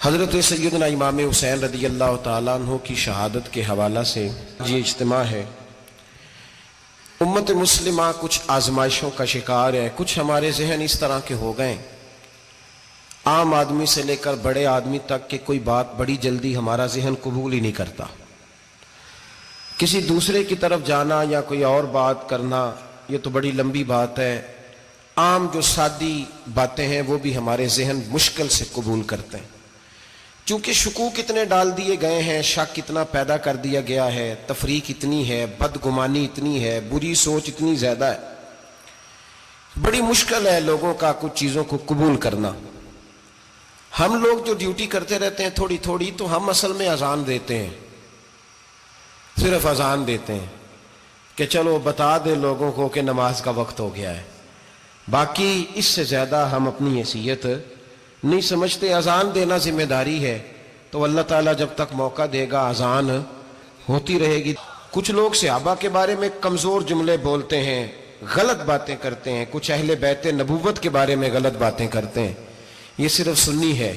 حضرت سیدنا امام حسین رضی اللہ تعالیٰ عنہ کی شہادت کے حوالہ سے یہ اجتماع ہے۔ امت مسلمہ کچھ آزمائشوں کا شکار ہے، کچھ ہمارے ذہن اس طرح کے ہو گئے، عام آدمی سے لے کر بڑے آدمی تک کہ کوئی بات بڑی جلدی ہمارا ذہن قبول ہی نہیں کرتا۔ کسی دوسرے کی طرف جانا یا کوئی اور بات کرنا یہ تو بڑی لمبی بات ہے، عام جو سادی باتیں ہیں وہ بھی ہمارے ذہن مشکل سے قبول کرتے ہیں، چونکہ شکوک اتنے ڈال دیے گئے ہیں، شک اتنا پیدا کر دیا گیا ہے، تفریق اتنی ہے، بدگمانی اتنی ہے، بری سوچ اتنی زیادہ ہے، بڑی مشکل ہے لوگوں کا کچھ چیزوں کو قبول کرنا۔ ہم لوگ جو ڈیوٹی کرتے رہتے ہیں تھوڑی تھوڑی، تو ہم اصل میں اذان دیتے ہیں، صرف اذان دیتے ہیں کہ چلو بتا دے لوگوں کو کہ نماز کا وقت ہو گیا ہے، باقی اس سے زیادہ ہم اپنی حیثیت نہیں سمجھتے۔ اذان دینا ذمہ داری ہے، تو اللہ تعالیٰ جب تک موقع دے گا اذان ہوتی رہے گی۔ کچھ لوگ صحابہ کے بارے میں کمزور جملے بولتے ہیں، غلط باتیں کرتے ہیں، کچھ اہل بیت نبوت کے بارے میں غلط باتیں کرتے ہیں، یہ صرف سنی ہے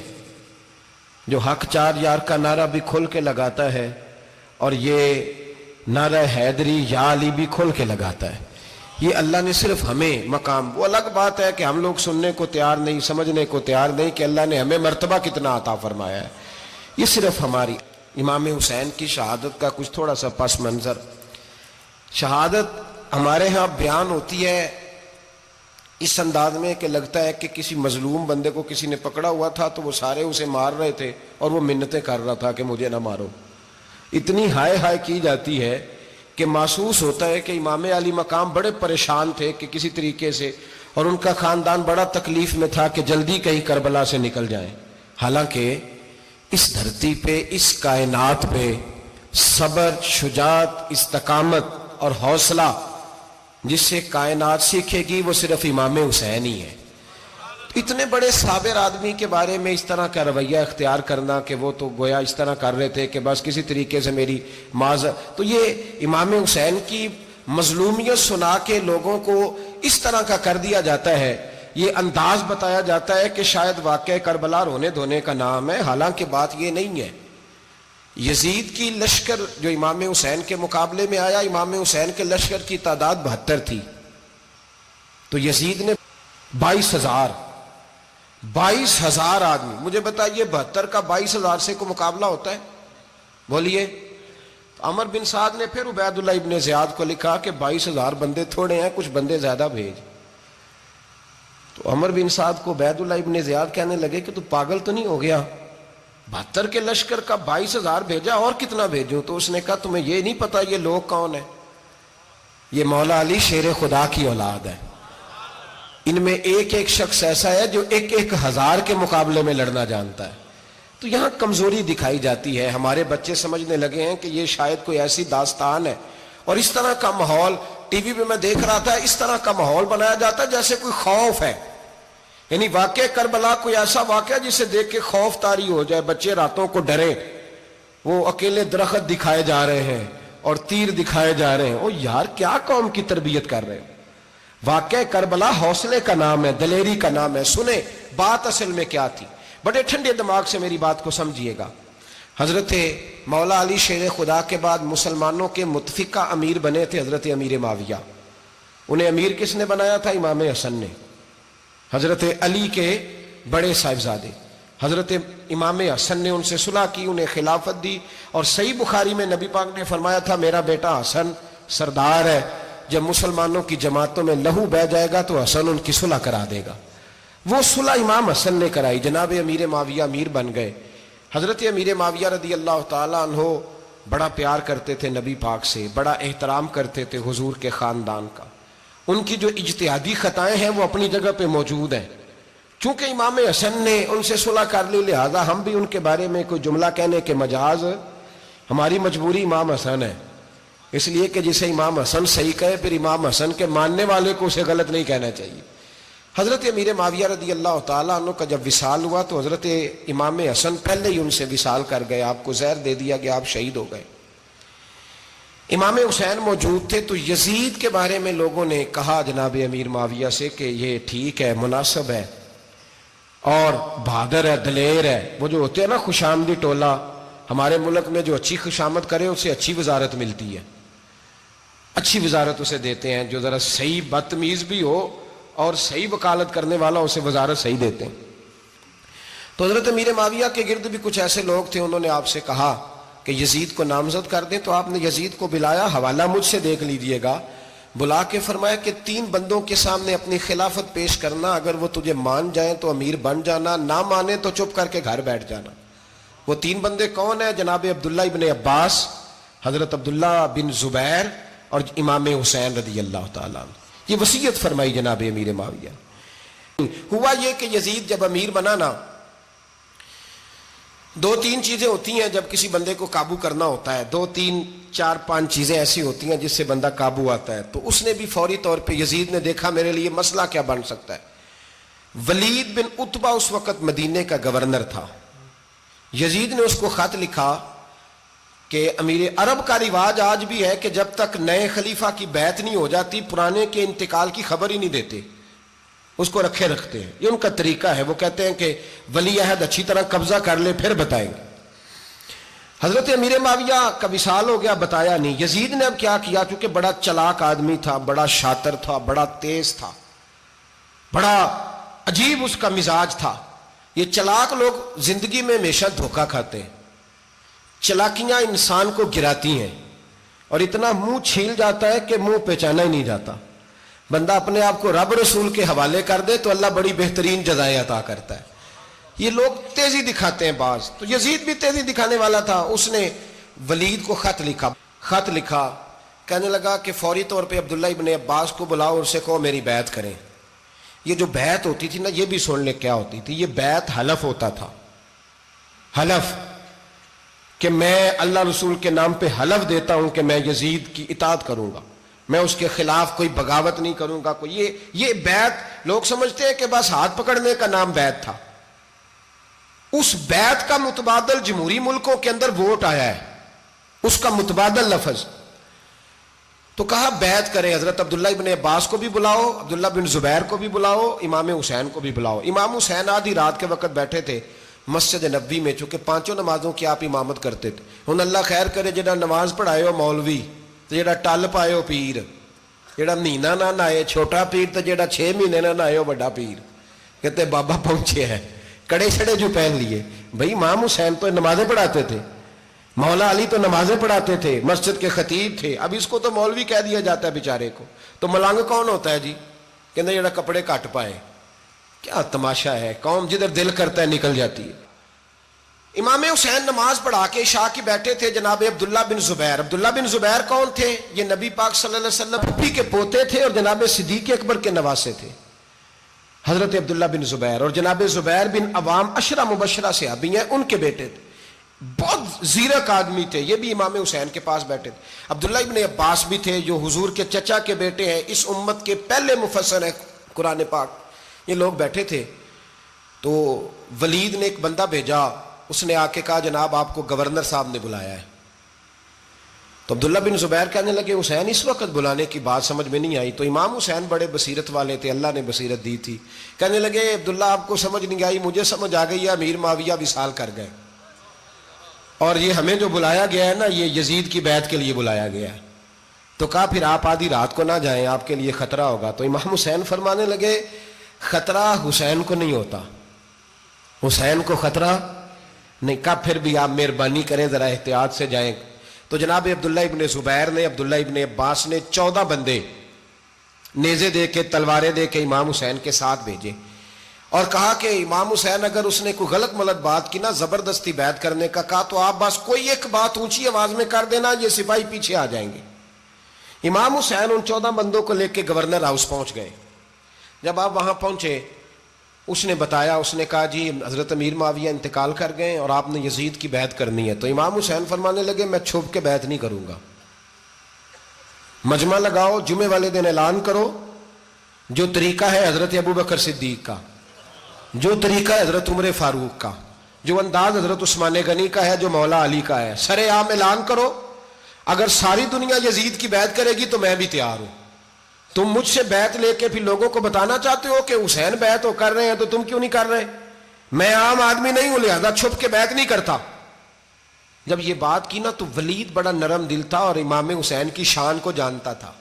جو حق چار یار کا نعرہ بھی کھل کے لگاتا ہے اور یہ نعرہ حیدری یا علی بھی کھل کے لگاتا ہے۔ یہ اللہ نے صرف ہمیں مقام، وہ الگ بات ہے کہ ہم لوگ سننے کو تیار نہیں، سمجھنے کو تیار نہیں کہ اللہ نے ہمیں مرتبہ کتنا عطا فرمایا ہے۔ یہ صرف ہماری امام حسین کی شہادت کا کچھ تھوڑا سا پس منظر۔ شہادت ہمارے ہاں بیان ہوتی ہے اس انداز میں کہ لگتا ہے کہ کسی مظلوم بندے کو کسی نے پکڑا ہوا تھا تو وہ سارے اسے مار رہے تھے اور وہ منتیں کر رہا تھا کہ مجھے نہ مارو، اتنی ہائے ہائے کی جاتی ہے کہ محسوس ہوتا ہے کہ امام علی مقام بڑے پریشان تھے کہ کسی طریقے سے، اور ان کا خاندان بڑا تکلیف میں تھا کہ جلدی کہیں کربلا سے نکل جائیں۔ حالانکہ اس دھرتی پہ، اس کائنات پہ صبر، شجاعت، استقامت اور حوصلہ جس سے کائنات سیکھے گی وہ صرف امام حسین ہی ہے۔ اتنے بڑے صابر آدمی کے بارے میں اس طرح کا رویہ اختیار کرنا کہ وہ تو گویا اس طرح کر رہے تھے کہ بس کسی طریقے سے میری تو یہ امام حسین کی مظلومیت سنا کے لوگوں کو اس طرح کا کر دیا جاتا ہے، یہ انداز بتایا جاتا ہے کہ شاید واقعہ کربلا رونے دھونے کا نام ہے، حالانکہ بات یہ نہیں ہے۔ یزید کی لشکر جو امام حسین کے مقابلے میں آیا، امام حسین کے لشکر کی تعداد 72 تھی، تو یزید نے 22,000 آدمی، مجھے بتائیے 72 کا 22,000 سے کو مقابلہ ہوتا ہے؟ بولیے۔ عمر بن سعد نے پھر عبید اللہ ابن زیاد کو لکھا کہ 22,000 بندے تھوڑے ہیں، کچھ بندے زیادہ بھیج۔ تو عمر بن سعد کو عبید اللہ ابن زیاد کہنے لگے کہ تو پاگل تو نہیں ہو گیا، 72 کے لشکر کا 22,000 بھیجا، اور کتنا بھیجوں؟ تو اس نے کہا تمہیں یہ نہیں پتا یہ لوگ کون ہیں؟ یہ مولا علی شیر خدا کی اولاد ہے، ان میں ایک ایک شخص ایسا ہے جو 1,000 کے مقابلے میں لڑنا جانتا ہے۔ تو یہاں کمزوری دکھائی جاتی ہے، ہمارے بچے سمجھنے لگے ہیں کہ یہ شاید کوئی ایسی داستان ہے، اور اس طرح کا ماحول ٹی وی پہ میں دیکھ رہا تھا، اس طرح کا ماحول بنایا جاتا ہے جیسے کوئی خوف ہے، یعنی واقع کربلا کوئی ایسا واقعہ جسے دیکھ کے خوف طاری ہو جائے، بچے راتوں کو ڈرے، وہ اکیلے درخت دکھائے جا رہے ہیں اور تیر دکھائے جا رہے ہیں۔ او یار کیا قوم کی تربیت کر رہے ہیں؟ واقع کربلا حوصلے کا نام ہے، دلیری کا نام ہے۔ سنیں بات اصل میں کیا تھی، بڑے ٹھنڈے دماغ سے میری بات کو سمجھیے گا۔ حضرت مولا علی شیر خدا کے بعد مسلمانوں کے متفقہ امیر بنے تھے حضرت امیر معاویہ۔ انہیں امیر کس نے بنایا تھا؟ امام حسن نے، حضرت علی کے بڑے صاحبزادے۔ حضرت امام حسن نے ان سے صلح کی، انہیں خلافت دی، اور صحیح بخاری میں نبی پاک نے فرمایا تھا میرا بیٹا حسن سردار ہے، جب مسلمانوں کی جماعتوں میں لہو بہ جائے گا تو حسن ان کی صلح کرا دے گا۔ وہ صلح امام حسن نے کرائی، جناب امیر معاویہ امیر بن گئے۔ حضرت امیر معاویہ رضی اللہ تعالیٰ عنہ بڑا پیار کرتے تھے نبی پاک سے، بڑا احترام کرتے تھے حضور کے خاندان کا۔ ان کی جو اجتہادی خطائیں ہیں وہ اپنی جگہ پہ موجود ہیں، چونکہ امام حسن نے ان سے صلح کر لی، لہذا ہم بھی ان کے بارے میں کوئی جملہ کہنے کے مجاز، ہماری مجبوری امام حسن ہے، اس لیے کہ جسے امام حسن صحیح کہے پھر امام حسن کے ماننے والے کو اسے غلط نہیں کہنا چاہیے۔ حضرت امیر معاویہ رضی اللہ تعالیٰ عنہ کا جب وصال ہوا تو حضرت امام حسن پہلے ہی ان سے وصال کر گئے، آپ کو زہر دے دیا کہ آپ شہید ہو گئے۔ امام حسین موجود تھے تو یزید کے بارے میں لوگوں نے کہا جناب امیر معاویہ سے کہ یہ ٹھیک ہے، مناسب ہے، اور بہادر ہے، دلیر ہے. وہ جو ہوتے ہیں نا خوش آمدی ٹولہ، ہمارے ملک میں جو اچھی خوشامد کرے اسے اچھی وزارت ملتی ہے، اچھی وزارت اسے دیتے ہیں. جو ذرا صحیح بدتمیز بھی ہو اور صحیح وکالت کرنے والا اسے وزارت صحیح دیتے ہیں. تو حضرت امیر معاویہ کے گرد بھی کچھ ایسے لوگ تھے، انہوں نے آپ سے کہا کہ یزید کو نامزد کر دیں. تو آپ نے یزید کو بلایا، حوالہ مجھ سے دیکھ لیجئے گا، بلا کے فرمایا کہ 3 بندوں کے سامنے اپنی خلافت پیش کرنا، اگر وہ تجھے مان جائیں تو امیر بن جانا، نہ مانے تو چپ کر کے گھر بیٹھ جانا. وہ 3 بندے کون ہیں؟ جناب عبداللہ ابن عباس، حضرت عبداللہ بن زبیر اور امام حسین رضی اللہ تعالیٰ عنہ. یہ وصیت فرمائی جناب امیر معاویہ. ہوا یہ کہ یزید جب امیر بنا نا، 2-3 چیزیں ہوتی ہیں جب کسی بندے کو قابو کرنا ہوتا ہے، 2-3-4-5 چیزیں ایسی ہوتی ہیں جس سے بندہ قابو آتا ہے. تو اس نے بھی فوری طور پہ، یزید نے دیکھا میرے لیے مسئلہ کیا بن سکتا ہے. ولید بن عتبہ اس وقت مدینے کا گورنر تھا. یزید نے اس کو خط لکھا کہ امیر عرب کا رواج آج بھی ہے کہ جب تک نئے خلیفہ کی بیعت نہیں ہو جاتی پرانے کے انتقال کی خبر ہی نہیں دیتے، اس کو رکھے رکھتے ہیں. یہ ان کا طریقہ ہے. وہ کہتے ہیں کہ ولی عہد اچھی طرح قبضہ کر لے پھر بتائیں گے. حضرت امیر معاویہ کا وصال ہو گیا، بتایا نہیں. یزید نے اب کیا کیا، چونکہ بڑا چلاک آدمی تھا، بڑا شاطر تھا، بڑا تیز تھا، بڑا عجیب اس کا مزاج تھا. یہ چلاک لوگ زندگی میں ہمیشہ دھوکہ کھاتے ہیں، چلاکیاں انسان کو گراتی ہیں اور اتنا منہ چھیل جاتا ہے کہ منہ پہچانا ہی نہیں جاتا. بندہ اپنے آپ کو رب رسول کے حوالے کر دے تو اللہ بڑی بہترین جزائیں عطا کرتا ہے. یہ لوگ تیزی دکھاتے ہیں بعض. تو یزید بھی تیزی دکھانے والا تھا. اس نے ولید کو خط لکھا کہنے لگا کہ فوری طور پہ عبداللہ ابن عباس کو بلاؤ اور اسے کہو میری بیعت کریں. یہ جو بیعت ہوتی تھی نا، یہ بھی سن لے کیا ہوتی تھی. یہ بیعت حلف ہوتا تھا، حلف کہ میں اللہ رسول کے نام پہ حلف دیتا ہوں کہ میں یزید کی اطاعت کروں گا، میں اس کے خلاف کوئی بغاوت نہیں کروں گا. کوئی یہ بیعت لوگ سمجھتے ہیں کہ بس ہاتھ پکڑنے کا نام بیعت تھا. اس بیعت کا متبادل جمہوری ملکوں کے اندر ووٹ آیا ہے، اس کا متبادل لفظ. تو کہا بیعت کرے. حضرت عبداللہ ابن عباس کو بھی بلاؤ، عبداللہ بن زبیر کو بھی بلاؤ، امام حسین کو بھی بلاؤ. امام حسین آدھی رات کے وقت بیٹھے تھے مسجد نبوی میں، چونکہ 5 نمازوں کی آپ امامت کرتے تھے. ہن اللہ خیر کرے جڑا نماز پڑھائے ہو مولوی تے جڑا ٹل پائے ہو پیر، جڑا مہینہ نہ نہائے چھوٹا پیر تے جڑا 6 مہینے نہ نہائے ہو بڑا پیر. کہتے بابا پہنچے ہیں، کڑے چھڑے جو پہن لیے. بھائی امام حسین تو نمازیں پڑھاتے تھے، مولا علی تو نمازیں پڑھاتے تھے، مسجد کے خطیب تھے. اب اس کو تو مولوی کہہ دیا جاتا ہے بیچارے کو. تو ملنگ کون ہوتا ہے جی؟ کہتے جڑا کپڑے کٹ پائے. کیا تماشا ہے، قوم جدھر دل کرتا ہے نکل جاتی ہے. امام حسین نماز پڑھا کے عشاء کی بیٹھے تھے جناب عبداللہ بن زبیر. عبداللہ بن زبیر کون تھے؟ یہ نبی پاک صلی اللہ علیہ وسلم پھپھی کے پوتے تھے اور جناب صدیق اکبر کے نواسے تھے. حضرت عبداللہ بن زبیر اور جناب زبیر بن عوام عشرہ مبشرہ صحابی ہیں، ان کے بیٹے تھے. بہت زیرک آدمی تھے. یہ بھی امام حسین کے پاس بیٹھے تھے. عبداللہ ابن عباس بھی تھے جو حضور کے چچا کے بیٹے ہیں، اس امت کے پہلے مفسر ہیں قرآن پاک. یہ لوگ بیٹھے تھے. تو ولید نے ایک بندہ بھیجا، اس نے آ کے کہا جناب آپ کو گورنر صاحب نے بلایا ہے. تو عبداللہ بن زبیر کہنے لگے حسین اس وقت بلانے کی بات سمجھ میں نہیں آئی. تو امام حسین بڑے بصیرت والے تھے، اللہ نے بصیرت دی تھی. کہنے لگے عبداللہ آپ کو سمجھ نہیں آئی، مجھے سمجھ آ گئی ہے، امیر معاویہ وصال کر گئے اور یہ ہمیں جو بلایا گیا ہے نا یہ یزید کی بیعت کے لیے بلایا گیا ہے. تو کہا پھر آپ آدھی رات کو نہ جائیں، آپ کے لیے خطرہ ہوگا. تو امام حسین فرمانے لگے خطرہ حسین کو نہیں ہوتا، حسین کو خطرہ نہیں. کہا پھر بھی آپ مہربانی کریں ذرا احتیاط سے جائیں. تو جناب عبداللہ ابن زبیر نے، عبداللہ ابن عباس نے 14 بندے نیزے دے کے تلواریں دے کے امام حسین کے ساتھ بھیجے اور کہا کہ امام حسین اگر اس نے کوئی غلط ملت بات کی نا، زبردستی بیعت کرنے کا کہا، تو آپ بس کوئی ایک بات اونچی آواز میں کر دینا، یہ سپاہی پیچھے آ جائیں گے. امام حسین ان 14 بندوں کو لے کے گورنر ہاؤس پہنچ گئے. جب آپ وہاں پہنچے اس نے بتایا، اس نے کہا جی حضرت امیر معاویہ انتقال کر گئے اور آپ نے یزید کی بیعت کرنی ہے. تو امام حسین فرمانے لگے میں چھپ کے بیعت نہیں کروں گا، مجمع لگاؤ، جمعے والے دن اعلان کرو. جو طریقہ ہے حضرت ابو بکر صدیق کا، جو طریقہ ہے حضرت عمر فاروق کا، جو انداز حضرت عثمان غنی کا ہے، جو مولا علی کا ہے، سر عام اعلان کرو. اگر ساری دنیا یزید کی بیعت کرے گی تو میں بھی تیار ہوں. تم مجھ سے بیعت لے کے پھر لوگوں کو بتانا چاہتے ہو کہ حسین بیعت ہو کر رہے ہیں تو تم کیوں نہیں کر رہے؟ میں عام آدمی نہیں ہوں لہذا چھپ کے بیعت نہیں کرتا. جب یہ بات کی نا تو ولید بڑا نرم دل تھا اور امام حسین کی شان کو جانتا تھا.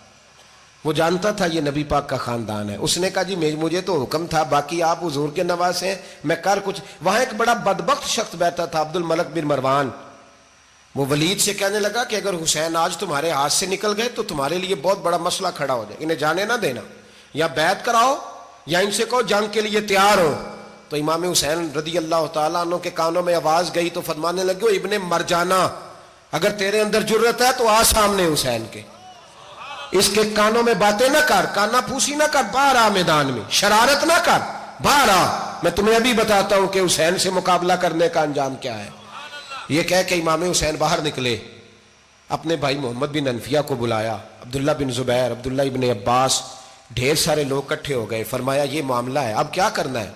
وہ جانتا تھا یہ نبی پاک کا خاندان ہے. اس نے کہا جی مجھے تو حکم تھا، باقی آپ حضور کے نواز ہیں، میں کر کچھ. وہاں ایک بڑا بدبخت شخص بیٹھا تھا، عبد الملک بن مروان. وہ ولید سے کہنے لگا کہ اگر حسین آج تمہارے ہاتھ سے نکل گئے تو تمہارے لیے بہت بڑا مسئلہ کھڑا ہو جائے، انہیں جانے نہ دینا، یا بیعت کراؤ یا ان سے کہو جنگ کے لیے تیار ہو. تو امام حسین رضی اللہ تعالیٰ عنہ کے کانوں میں آواز گئی تو فرمانے لگے، ابن مرجانہ اگر تیرے اندر جرت ہے تو آ سامنے حسین کے، اس کے کانوں میں باتیں نہ کر، کانا پھوسی نہ کر، باہر آ میدان میں، شرارت نہ کر، باہر آ، میں تمہیں ابھی بتاتا ہوں کہ حسین سے مقابلہ کرنے کا انجام کیا ہے. یہ کہہ کہ امام حسین باہر نکلے، اپنے بھائی محمد بن انفیہ کو بلایا، عبداللہ بن زبیر، عبداللہ ابن عباس، ڈھیر سارے لوگ اکٹھے ہو گئے. فرمایا یہ معاملہ ہے، اب کیا کرنا ہے.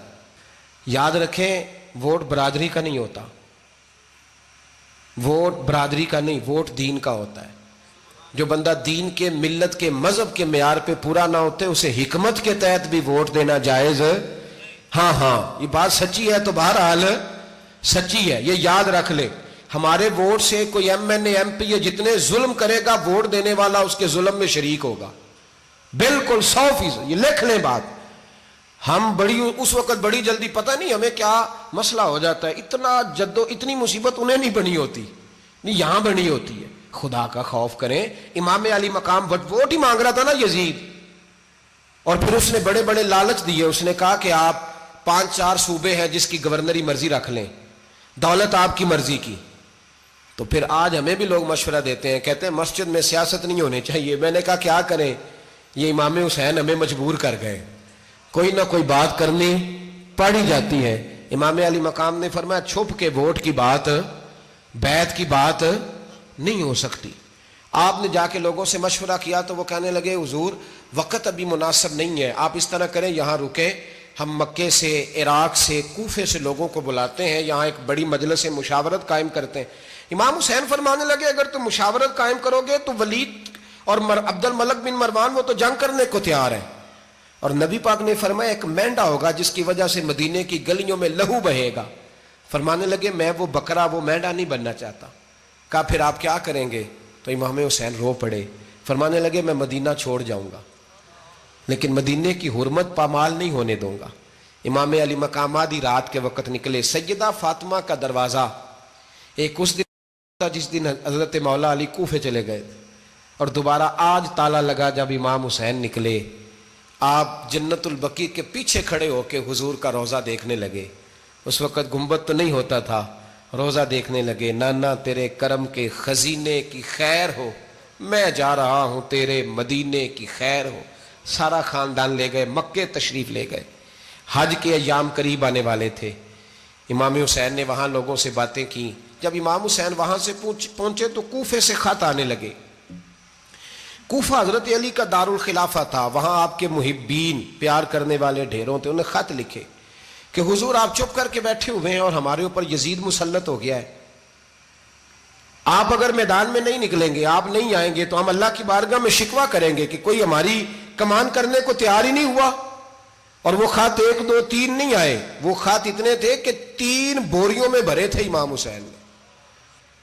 یاد رکھیں ووٹ برادری کا نہیں ہوتا، ووٹ برادری کا نہیں، ووٹ دین کا ہوتا ہے. جو بندہ دین کے، ملت کے، مذہب کے معیار پہ پورا نہ ہوتے اسے حکمت کے تحت بھی ووٹ دینا جائز. ہاں یہ بات سچی ہے تو بہرحال سچی ہے، یہ یاد رکھ لے. ہمارے ووٹ سے کوئی ایم این اے، ایم پی اے جتنے ظلم کرے گا، ووٹ دینے والا اس کے ظلم میں شریک ہوگا، بالکل 100%. یہ لکھ لیں بات. ہم اس وقت بڑی جلدی، پتہ نہیں ہمیں کیا مسئلہ ہو جاتا ہے، اتنا اتنی مصیبت انہیں نہیں بنی ہوتی، نہیں یہاں بنی ہوتی ہے. خدا کا خوف کریں. امام علی مقام ووٹ ہی مانگ رہا تھا نا یزید، اور پھر اس نے بڑے بڑے لالچ دیے. اس نے کہا کہ آپ 5-4 صوبے ہیں جس کی گورنری مرضی رکھ لیں، دولت آپ کی مرضی کی. تو پھر آج ہمیں بھی لوگ مشورہ دیتے ہیں، کہتے ہیں مسجد میں سیاست نہیں ہونی چاہیے. میں نے کہا کیا کریں، یہ امام حسین ہمیں مجبور کر گئے، کوئی نہ کوئی بات کرنی پڑ ہی جاتی ہے. امام علی مقام نے فرمایا چھپ کے ووٹ کی بات، بیعت کی بات نہیں ہو سکتی. آپ نے جا کے لوگوں سے مشورہ کیا تو وہ کہنے لگے حضور وقت ابھی مناسب نہیں ہے، آپ اس طرح کریں یہاں رکیں، ہم مکے سے، عراق سے، کوفے سے لوگوں کو بلاتے ہیں، یہاں ایک بڑی مجلس مشاورت قائم کرتے ہیں. امام حسین فرمانے لگے اگر تم مشاورت قائم کرو گے تو ولید اور عبد الملک بن مروان وہ تو جنگ کرنے کو تیار ہیں، اور نبی پاک نے فرمایا ایک مینڈا ہوگا جس کی وجہ سے مدینے کی گلیوں میں لہو بہے گا. فرمانے لگے میں وہ بکرا، وہ مینڈا نہیں بننا چاہتا. کہا پھر آپ کیا کریں گے؟ تو امام حسین رو پڑے، فرمانے لگے میں مدینہ چھوڑ جاؤں گا لیکن مدینے کی حرمت پامال نہیں ہونے دوں گا. امام علی مقام آدھی رات کے وقت نکلے. سیدہ فاطمہ کا دروازہ ایک اس دن تھا جس دن حضرت مولا علی کوفے چلے گئے، اور دوبارہ آج تالا لگا جب امام حسین نکلے. آپ جنت البقیع کے پیچھے کھڑے ہو کے حضور کا روضہ دیکھنے لگے. اس وقت گنبد تو نہیں ہوتا تھا، روضہ دیکھنے لگے. نانا تیرے کرم کے خزینے کی خیر ہو، میں جا رہا ہوں تیرے مدینے کی خیر ہو. سارا خاندان لے گئے، مکے تشریف لے گئے. حج کے ایام قریب آنے والے تھے. امام حسین نے وہاں لوگوں سے باتیں کی. جب امام حسین وہاں سے پہنچے تو کوفے سے خط آنے لگے. کوفہ حضرت علی کا دارالخلافہ تھا، وہاں آپ کے محبین، پیار کرنے والے ڈھیروں تھے. انہیں خط لکھے کہ حضور آپ چپ کر کے بیٹھے ہوئے ہیں اور ہمارے اوپر یزید مسلط ہو گیا ہے. آپ اگر میدان میں نہیں نکلیں گے، آپ نہیں آئیں گے تو ہم اللہ کی بارگاہ میں شکوہ کریں گے کہ کوئی ہماری کمان کرنے کو تیار ہی نہیں ہوا. اور وہ خط 1 2 3 نہیں آئے، وہ خط اتنے تھے کہ 3 بوریوں میں بھرے تھے امام حسین نے،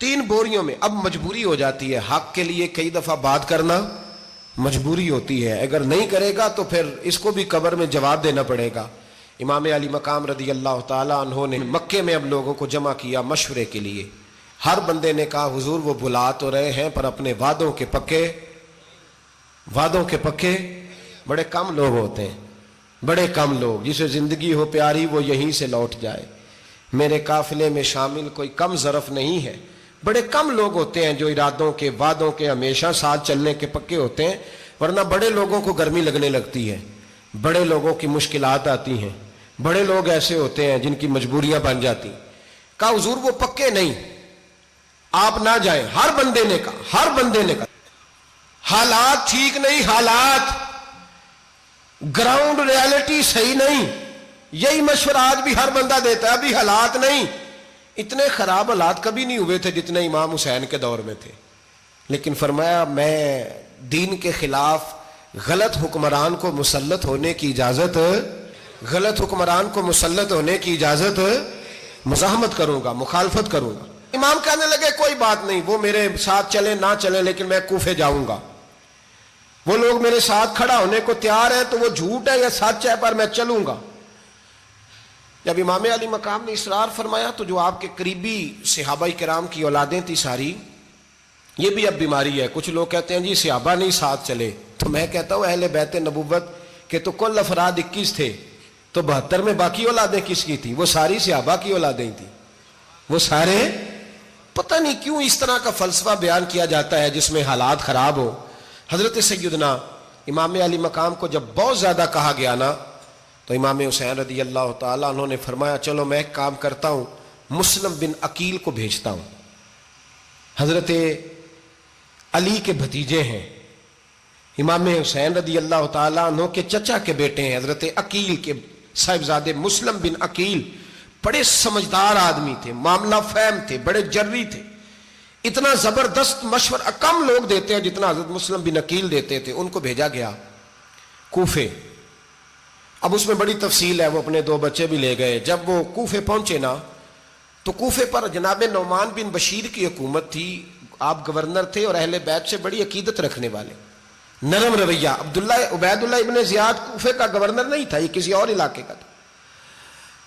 3 بوریوں میں. اب مجبوری ہو جاتی ہے، حق کے لیے کئی دفعہ بات کرنا مجبوری ہوتی ہے. اگر نہیں کرے گا تو پھر اس کو بھی قبر میں جواب دینا پڑے گا. امام علی مقام رضی اللہ تعالیٰ عنہ نے مکے میں اب لوگوں کو جمع کیا مشورے کے لیے. ہر بندے نے کہا حضور وہ بلا تو رہے ہیں پر اپنے وعدوں کے پکے بڑے کم لوگ ہوتے ہیں، بڑے کم لوگ. جسے زندگی ہو پیاری وہ یہیں سے لوٹ جائے. میرے قافلے میں شامل کوئی کم ظرف نہیں ہے. بڑے کم لوگ ہوتے ہیں جو ارادوں کے، وعدوں کے، ہمیشہ ساتھ چلنے کے پکے ہوتے ہیں. ورنہ بڑے لوگوں کو گرمی لگنے لگتی ہے، بڑے لوگوں کی مشکلات آتی ہیں، بڑے لوگ ایسے ہوتے ہیں جن کی مجبوریاں بن جاتی. کہا حضور وہ پکے نہیں، آپ نہ جائیں. ہر بندے نے کہا حالات ٹھیک نہیں، حالات گراؤنڈ ریالٹی صحیح نہیں. یہی مشورہ آج بھی ہر بندہ دیتا ہے، ابھی حالات نہیں. اتنے خراب حالات کبھی نہیں ہوئے تھے جتنے امام حسین کے دور میں تھے. لیکن فرمایا میں دین کے خلاف غلط حکمران کو مسلط ہونے کی اجازت غلط حکمران کو مسلط ہونے کی اجازت مزاحمت کروں گا، مخالفت کروں گا۔ امام کہنے لگے کوئی بات نہیں، وہ میرے ساتھ چلے نہ چلے لیکن میں کوفے جاؤں گا، وہ لوگ میرے ساتھ کھڑا ہونے کو تیار ہے تو وہ جھوٹ ہے یا سچ ہے پر میں چلوں گا۔ جب امام علی مقام نے اصرار فرمایا تو جو آپ کے قریبی صحابہ کرام کی اولادیں تھی ساری، یہ بھی اب بیماری ہے، کچھ لوگ کہتے ہیں جی صحابہ نہیں ساتھ چلے، تو میں کہتا ہوں اہل بیت نبوت کے تو کل افراد 21 تھے، تو 72 میں باقی اولادیں کس کی تھی؟ وہ ساری صحابہ کی اولادیں تھیں، وہ سارے۔ پتہ نہیں کیوں اس طرح کا فلسفہ بیان کیا جاتا ہے جس میں حالات خراب ہو۔ حضرت سیدنا امام علی مقام کو جب بہت زیادہ کہا گیا نا تو امام حسین رضی اللہ تعالیٰ انہوں نے فرمایا چلو میں ایک کام کرتا ہوں، مسلم بن عقیل کو بھیجتا ہوں، حضرت علی کے بھتیجے ہیں، امام حسین رضی اللہ تعالیٰ عنہ کے چچا کے بیٹے ہیں، حضرت عقیل کے صاحبزادے مسلم بن عقیل بڑے سمجھدار آدمی تھے، معاملہ فہم تھے، بڑے جری تھے، اتنا زبردست مشورہ کم لوگ دیتے ہیں جتنا حضرت مسلم بن عقیل دیتے تھے۔ ان کو بھیجا گیا کوفے۔ اب اس میں بڑی تفصیل ہے، وہ اپنے 2 بچے بھی لے گئے۔ جب وہ کوفے پہنچے نا تو کوفے پر جناب نعمان بن بشیر کی حکومت تھی، آپ گورنر تھے اور اہل بیت سے بڑی عقیدت رکھنے والے، نرم رویہ۔ عبید اللہ ابن زیاد کوفے کا گورنر نہیں تھا، یہ کسی اور علاقے کا تھا۔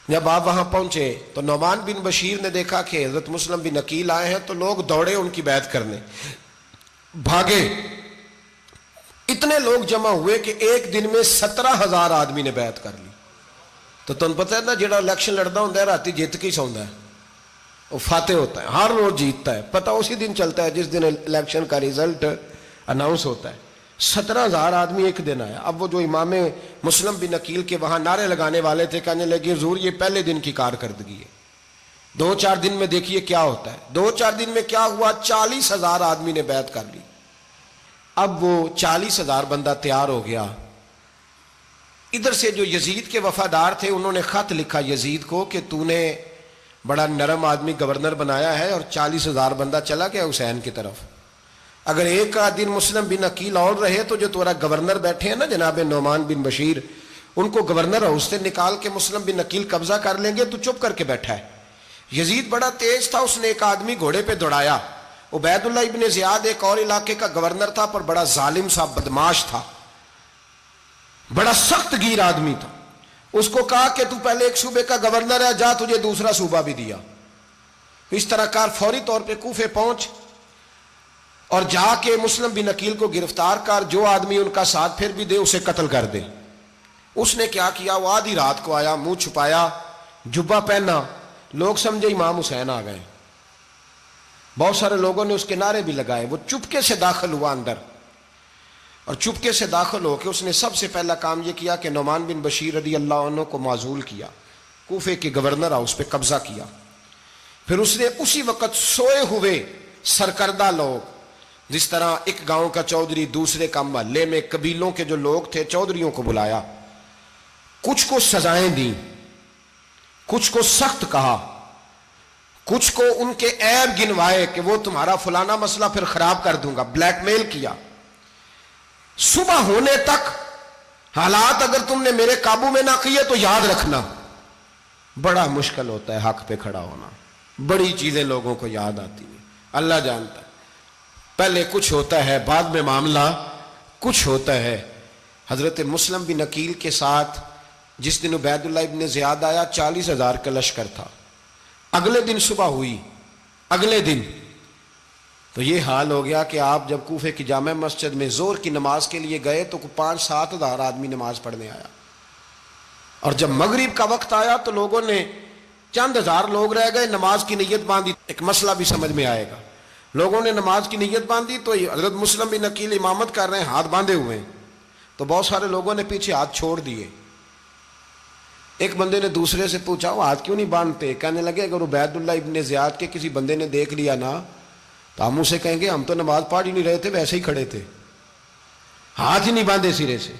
جب آپ وہاں پہنچے تو نعمان بن بشیر نے دیکھا کہ حضرت مسلم بن عقیل آئے ہیں تو لوگ دوڑے ان کی بیعت کرنے، بھاگے، اتنے لوگ جمع ہوئے کہ ایک دن میں 17,000 آدمی نے بیعت کر لی۔ تو تم پتہ ہے نا جڑا الیکشن لڑتا ہوں ہے راتی جیت کے ہی سوندا ہے، وہ فاتح ہوتا ہے، ہر روز جیتتا ہے، پتہ اسی دن چلتا ہے جس دن الیکشن کا ریزلٹ اناؤنس ہوتا ہے۔ 17,000 آدمی ایک دن آیا۔ اب وہ جو امام مسلم بن عقیل کے وہاں نعرے لگانے والے تھے کہنے لگے حضور یہ پہلے دن کی کارکردگی ہے، 2-4 دن میں دیکھیے کیا ہوتا ہے۔ 2-4 دن میں کیا ہوا؟ 40,000 آدمی نے بیعت کر لی۔ اب وہ 40,000 بندہ تیار ہو گیا۔ ادھر سے جو یزید کے وفادار تھے انہوں نے خط لکھا یزید کو کہ تو نے بڑا نرم آدمی گورنر بنایا ہے اور 40,000 بندہ چلا گیا حسین کی طرف، اگر ایک دن مسلم بن عقیل اور رہے تو جو تمہارا گورنر بیٹھے ہیں نا جناب نعمان بن بشیر، ان کو گورنر ہاؤس سے نکال کے مسلم بن عقیل قبضہ کر لیں گے، تو چپ کر کے بیٹھا ہے۔ یزید بڑا تیز تھا، اس نے ایک آدمی گھوڑے پہ دوڑایا۔ عبید اللہ ابن زیاد ایک اور علاقے کا گورنر تھا پر بڑا ظالم سا بدماش تھا، بڑا سخت گیر آدمی تھا۔ اس کو کہا کہ تو پہلے ایک صوبے کا گورنر ہے، جا تجھے دوسرا صوبہ بھی دیا۔ اس طرح کار فوری طور پہ کوفے پہنچ اور جا کے مسلم بن عقیل کو گرفتار کر، جو آدمی ان کا ساتھ پھر بھی دے اسے قتل کر دے۔ اس نے کیا کیا؟ وہ آدھی رات کو آیا، منہ چھپایا، جبہ پہنا، لوگ سمجھے امام حسین آ گئے۔ بہت سارے لوگوں نے اس کے نعرے بھی لگائے۔ وہ چپکے سے داخل ہوا اندر، اور چپکے سے داخل ہو کے اس نے سب سے پہلا کام یہ کیا کہ نعمان بن بشیر رضی اللہ عنہ کو معزول کیا، کوفے کے گورنر ہاؤس پہ قبضہ کیا۔ پھر اس نے اسی وقت سوئے ہوئے سرکردہ لوگ، جس طرح ایک گاؤں کا چودھری دوسرے کا محلے میں قبیلوں کے جو لوگ تھے چودھریوں کو بلایا، کچھ کو سزائیں دیں، کچھ کو سخت کہا، کچھ کو ان کے عیب گنوائے کہ وہ تمہارا فلانا مسئلہ پھر خراب کر دوں گا، بلیک میل کیا۔ صبح ہونے تک حالات اگر تم نے میرے قابو میں نہ کیے تو یاد رکھنا بڑا مشکل ہوتا ہے حق پہ کھڑا ہونا، بڑی چیزیں لوگوں کو یاد آتی ہیں، اللہ جانتا ہے۔ پہلے کچھ ہوتا ہے، بعد میں معاملہ کچھ ہوتا ہے۔ حضرت مسلم بن عقیل کے ساتھ جس دن عبید اللہ ابن زیاد آیا 40,000 کا لشکر تھا۔ اگلے دن صبح ہوئی، اگلے دن تو یہ حال ہو گیا کہ آپ جب کوفے کی جامع مسجد میں ظہر کی نماز کے لیے گئے تو 5-7 ہزار آدمی نماز پڑھنے آیا، اور جب مغرب کا وقت آیا تو لوگوں نے چند ہزار لوگ رہ گئے، نماز کی نیت باندھی۔ ایک مسئلہ بھی سمجھ میں آئے گا، لوگوں نے نماز کی نیت باندھی تو حضرت مسلم بن عقیل امامت کر رہے ہیں، ہاتھ باندھے ہوئے ہیں، تو بہت سارے لوگوں نے پیچھے ہاتھ چھوڑ دیے۔ ایک بندے نے دوسرے سے پوچھا وہ ہاتھ کیوں نہیں باندھتے؟ کہنے لگے اگر عبید اللہ ابن زیاد کے کسی بندے نے دیکھ لیا نا تو ہم اسے کہیں گے ہم تو نماز پڑھ ہی نہیں رہے تھے، ویسے ہی کھڑے تھے، ہاتھ ہی نہیں باندھے سرے سے۔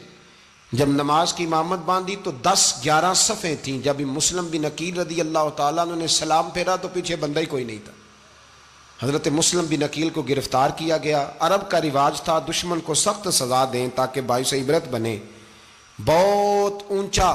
جب نماز کی امامت باندھی تو 10-11 صفیں تھیں۔ جب مسلم بن عقیل رضی اللہ تعالیٰ نے سلام پھیرا تو پیچھے بندہ ہی کوئی نہیں تھا۔ حضرت مسلم بن عقیل کو گرفتار کیا گیا۔ عرب کا رواج تھا دشمن کو سخت سزا دیں تاکہ باعث عبرت بنے۔ بہت اونچا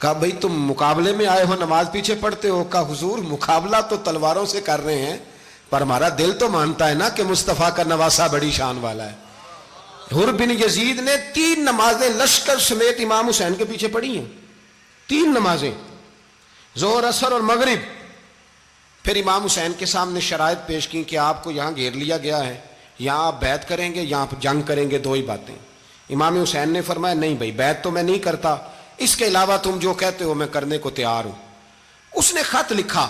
کہا بھئی تم مقابلے میں آئے ہو نماز پیچھے پڑھتے ہو؟ کہا حضور مقابلہ تو تلواروں سے کر رہے ہیں پر ہمارا دل تو مانتا ہے نا کہ مصطفیٰ کا نواسہ بڑی شان والا ہے۔ حر بن یزید نے 3 نمازیں لشکر سمیت امام حسین کے پیچھے پڑھی ہیں، 3 نمازیں، ظہر اثر اور مغرب۔ پھر امام حسین کے سامنے شرائط پیش کی کہ آپ کو یہاں گھیر لیا گیا ہے، یہاں آپ بیعت کریں گے یہاں آپ جنگ کریں گے، 2 ہی باتیں۔ امام حسین نے فرمایا نہیں بھائی بیعت تو میں نہیں کرتا، اس کے علاوہ تم جو کہتے ہو میں کرنے کو تیار ہوں۔ اس نے خط لکھا،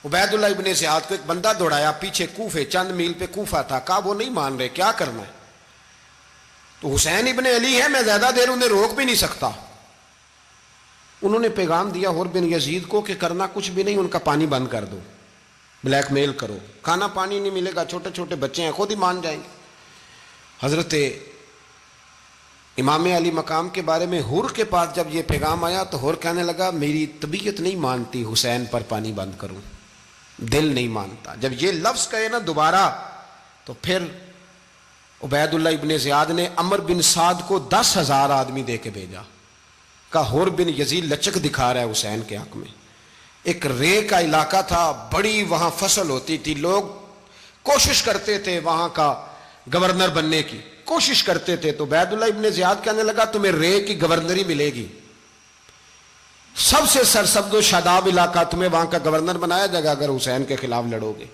عبید اللہ ابن زیاد کو ایک بندہ دوڑایا پیچھے کوفے، چند میل پہ کوفہ تھا، کہا وہ نہیں مان رہے، کیا کرنا ہے؟ تو حسین ابن علی ہے، میں زیادہ دیر انہیں روک بھی نہیں سکتا۔ انہوں نے پیغام دیا حر بن یزید کو کہ کرنا کچھ بھی نہیں، ان کا پانی بند کر دو، بلیک میل کرو، کھانا پانی نہیں ملے گا، چھوٹے چھوٹے بچے ہیں خود ہی مان جائیں گے۔ حضرت امام علی مقام کے بارے میں حر کے پاس جب یہ پیغام آیا تو حر کہنے لگا میری طبیعت نہیں مانتی حسین پر پانی بند کروں، دل نہیں مانتا۔ جب یہ لفظ کہے نا دوبارہ تو پھر عبید اللہ ابن زیاد نے عمر بن سعد کو 10,000 آدمی دے کے بھیجا، کہا حر بن یزید لچک دکھا رہا ہے حسین کے حق میں۔ ایک رے کا علاقہ تھا، بڑی وہاں فصل ہوتی تھی، لوگ کوشش کرتے تھے وہاں کا گورنر بننے کی، کوشش کرتے تھے۔ تو عبید اللہ ابن زیاد کہنے لگا تمہیں رے کی گورنری ملے گی، سب سے سرسبز و شاداب علاقہ، تمہیں وہاں کا گورنر بنایا جائے گا اگر حسین کے خلاف لڑو گے۔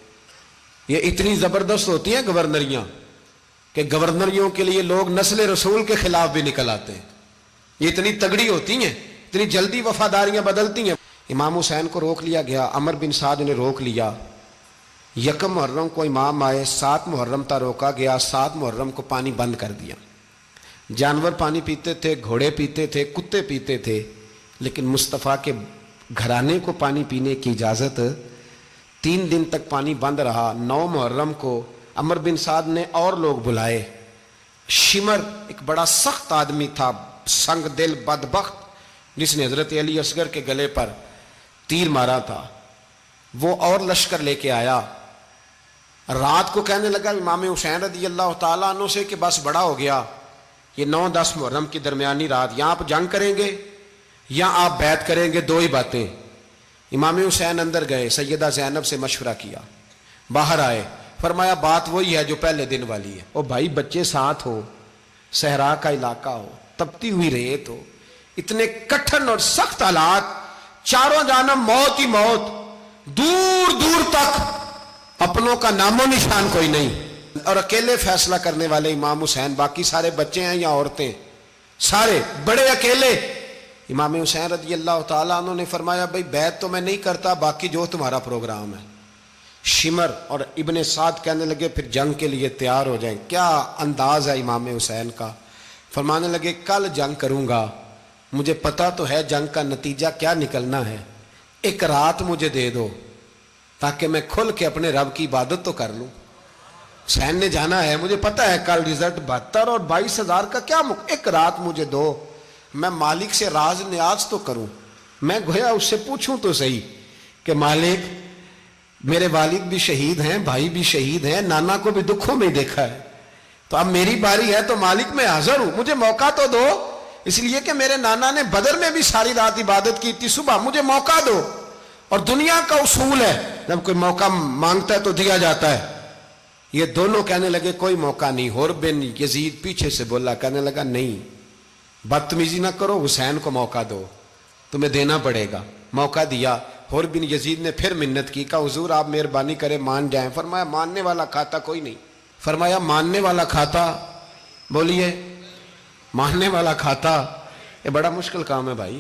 یہ اتنی زبردست ہوتی ہیں گورنریاں کہ گورنریوں کے لیے لوگ نسل رسول کے خلاف بھی نکل آتے ہیں، یہ اتنی تگڑی ہوتی ہیں، اتنی جلدی وفاداریاں بدلتی ہیں۔ امام حسین کو روک لیا گیا، عمر بن سعد نے روک لیا۔ 1 محرم کو امام آئے، 7 محرم تا روکا گیا، 7 محرم کو پانی بند کر دیا۔ جانور پانی پیتے تھے، گھوڑے پیتے تھے، کتے پیتے تھے، لیکن مصطفیٰ کے گھرانے کو پانی پینے کی اجازت، 3 دن تک پانی بند رہا۔ 9 محرم کو عمر بن سعد نے اور لوگ بلائے۔ شمر ایک بڑا سخت آدمی تھا، سنگ دل بدبخت، جس نے حضرت علی اصغر کے گلے پر تیر مارا تھا، وہ اور لشکر لے کے آیا۔ رات کو کہنے لگا امام حسین رضی اللہ تعالیٰ عنہ سے کہ بس بڑا ہو گیا، یہ 9-10 محرم کی درمیانی رات، یہاں آپ جنگ کریں گے یا آپ بیعت کریں گے، 2 ہی باتیں۔ امام حسین اندر گئے، سیدہ زینب سے مشورہ کیا، باہر آئے، فرمایا بات وہی ہے جو پہلے دن والی ہے۔ او بھائی بچے ساتھ ہو، صحرا کا علاقہ ہو، تپتی ہوئی ریت ہو، اتنے کٹھن اور سخت حالات، چاروں جانب موت ہی موت، دور دور تک اپنوں کا نام و نشان کوئی نہیں، اور اکیلے فیصلہ کرنے والے امام حسین، باقی سارے بچے ہیں یا عورتیں، سارے بڑے اکیلے۔ امام حسین رضی اللہ تعالیٰ عنہ نے فرمایا بھائی بیعت تو میں نہیں کرتا، باقی جو تمہارا پروگرام ہے۔ شمر اور ابن سعد کہنے لگے پھر جنگ کے لیے تیار ہو جائیں۔ کیا انداز ہے امام حسین کا، فرمانے لگے کل جنگ کروں گا، مجھے پتا تو ہے جنگ کا نتیجہ کیا نکلنا ہے، 1 رات مجھے دے دو تاکہ میں کھل کے اپنے رب کی عبادت تو کر لوں۔ حسین نے جانا ہے، مجھے پتا ہے کل رزلٹ 72 اور 22,000 کا کیا 1 رات مجھے دو، میں مالک سے راز نیاز تو کروں، میں گویا اس سے پوچھوں تو صحیح کہ مالک میرے والد بھی شہید ہیں، بھائی بھی شہید ہیں، نانا کو بھی دکھوں میں دیکھا ہے، تو اب میری باری ہے تو مالک میں حاضر ہوں، مجھے موقع تو دو، اس لیے کہ میرے نانا نے بدر میں بھی ساری رات عبادت کی تھی، صبح مجھے موقع دو۔ اور دنیا کا اصول ہے جب کوئی موقع مانگتا ہے تو دیا جاتا ہے۔ یہ دونوں کہنے لگے کوئی موقع نہیں۔ حر بن یزید پیچھے سے بولا، کہنے لگا نہیں بدتمیزی نہ کرو، حسین کو موقع دو، تمہیں دینا پڑے گا۔ موقع دیا۔ حر بن یزید نے پھر منت کی، کہا حضور آپ مہربانی کریں مان جائیں۔ فرمایا ماننے والا کھاتا کوئی نہیں۔ فرمایا ماننے والا کھاتا، بولیے ماننے والا کھاتا، یہ بڑا مشکل کام ہے بھائی۔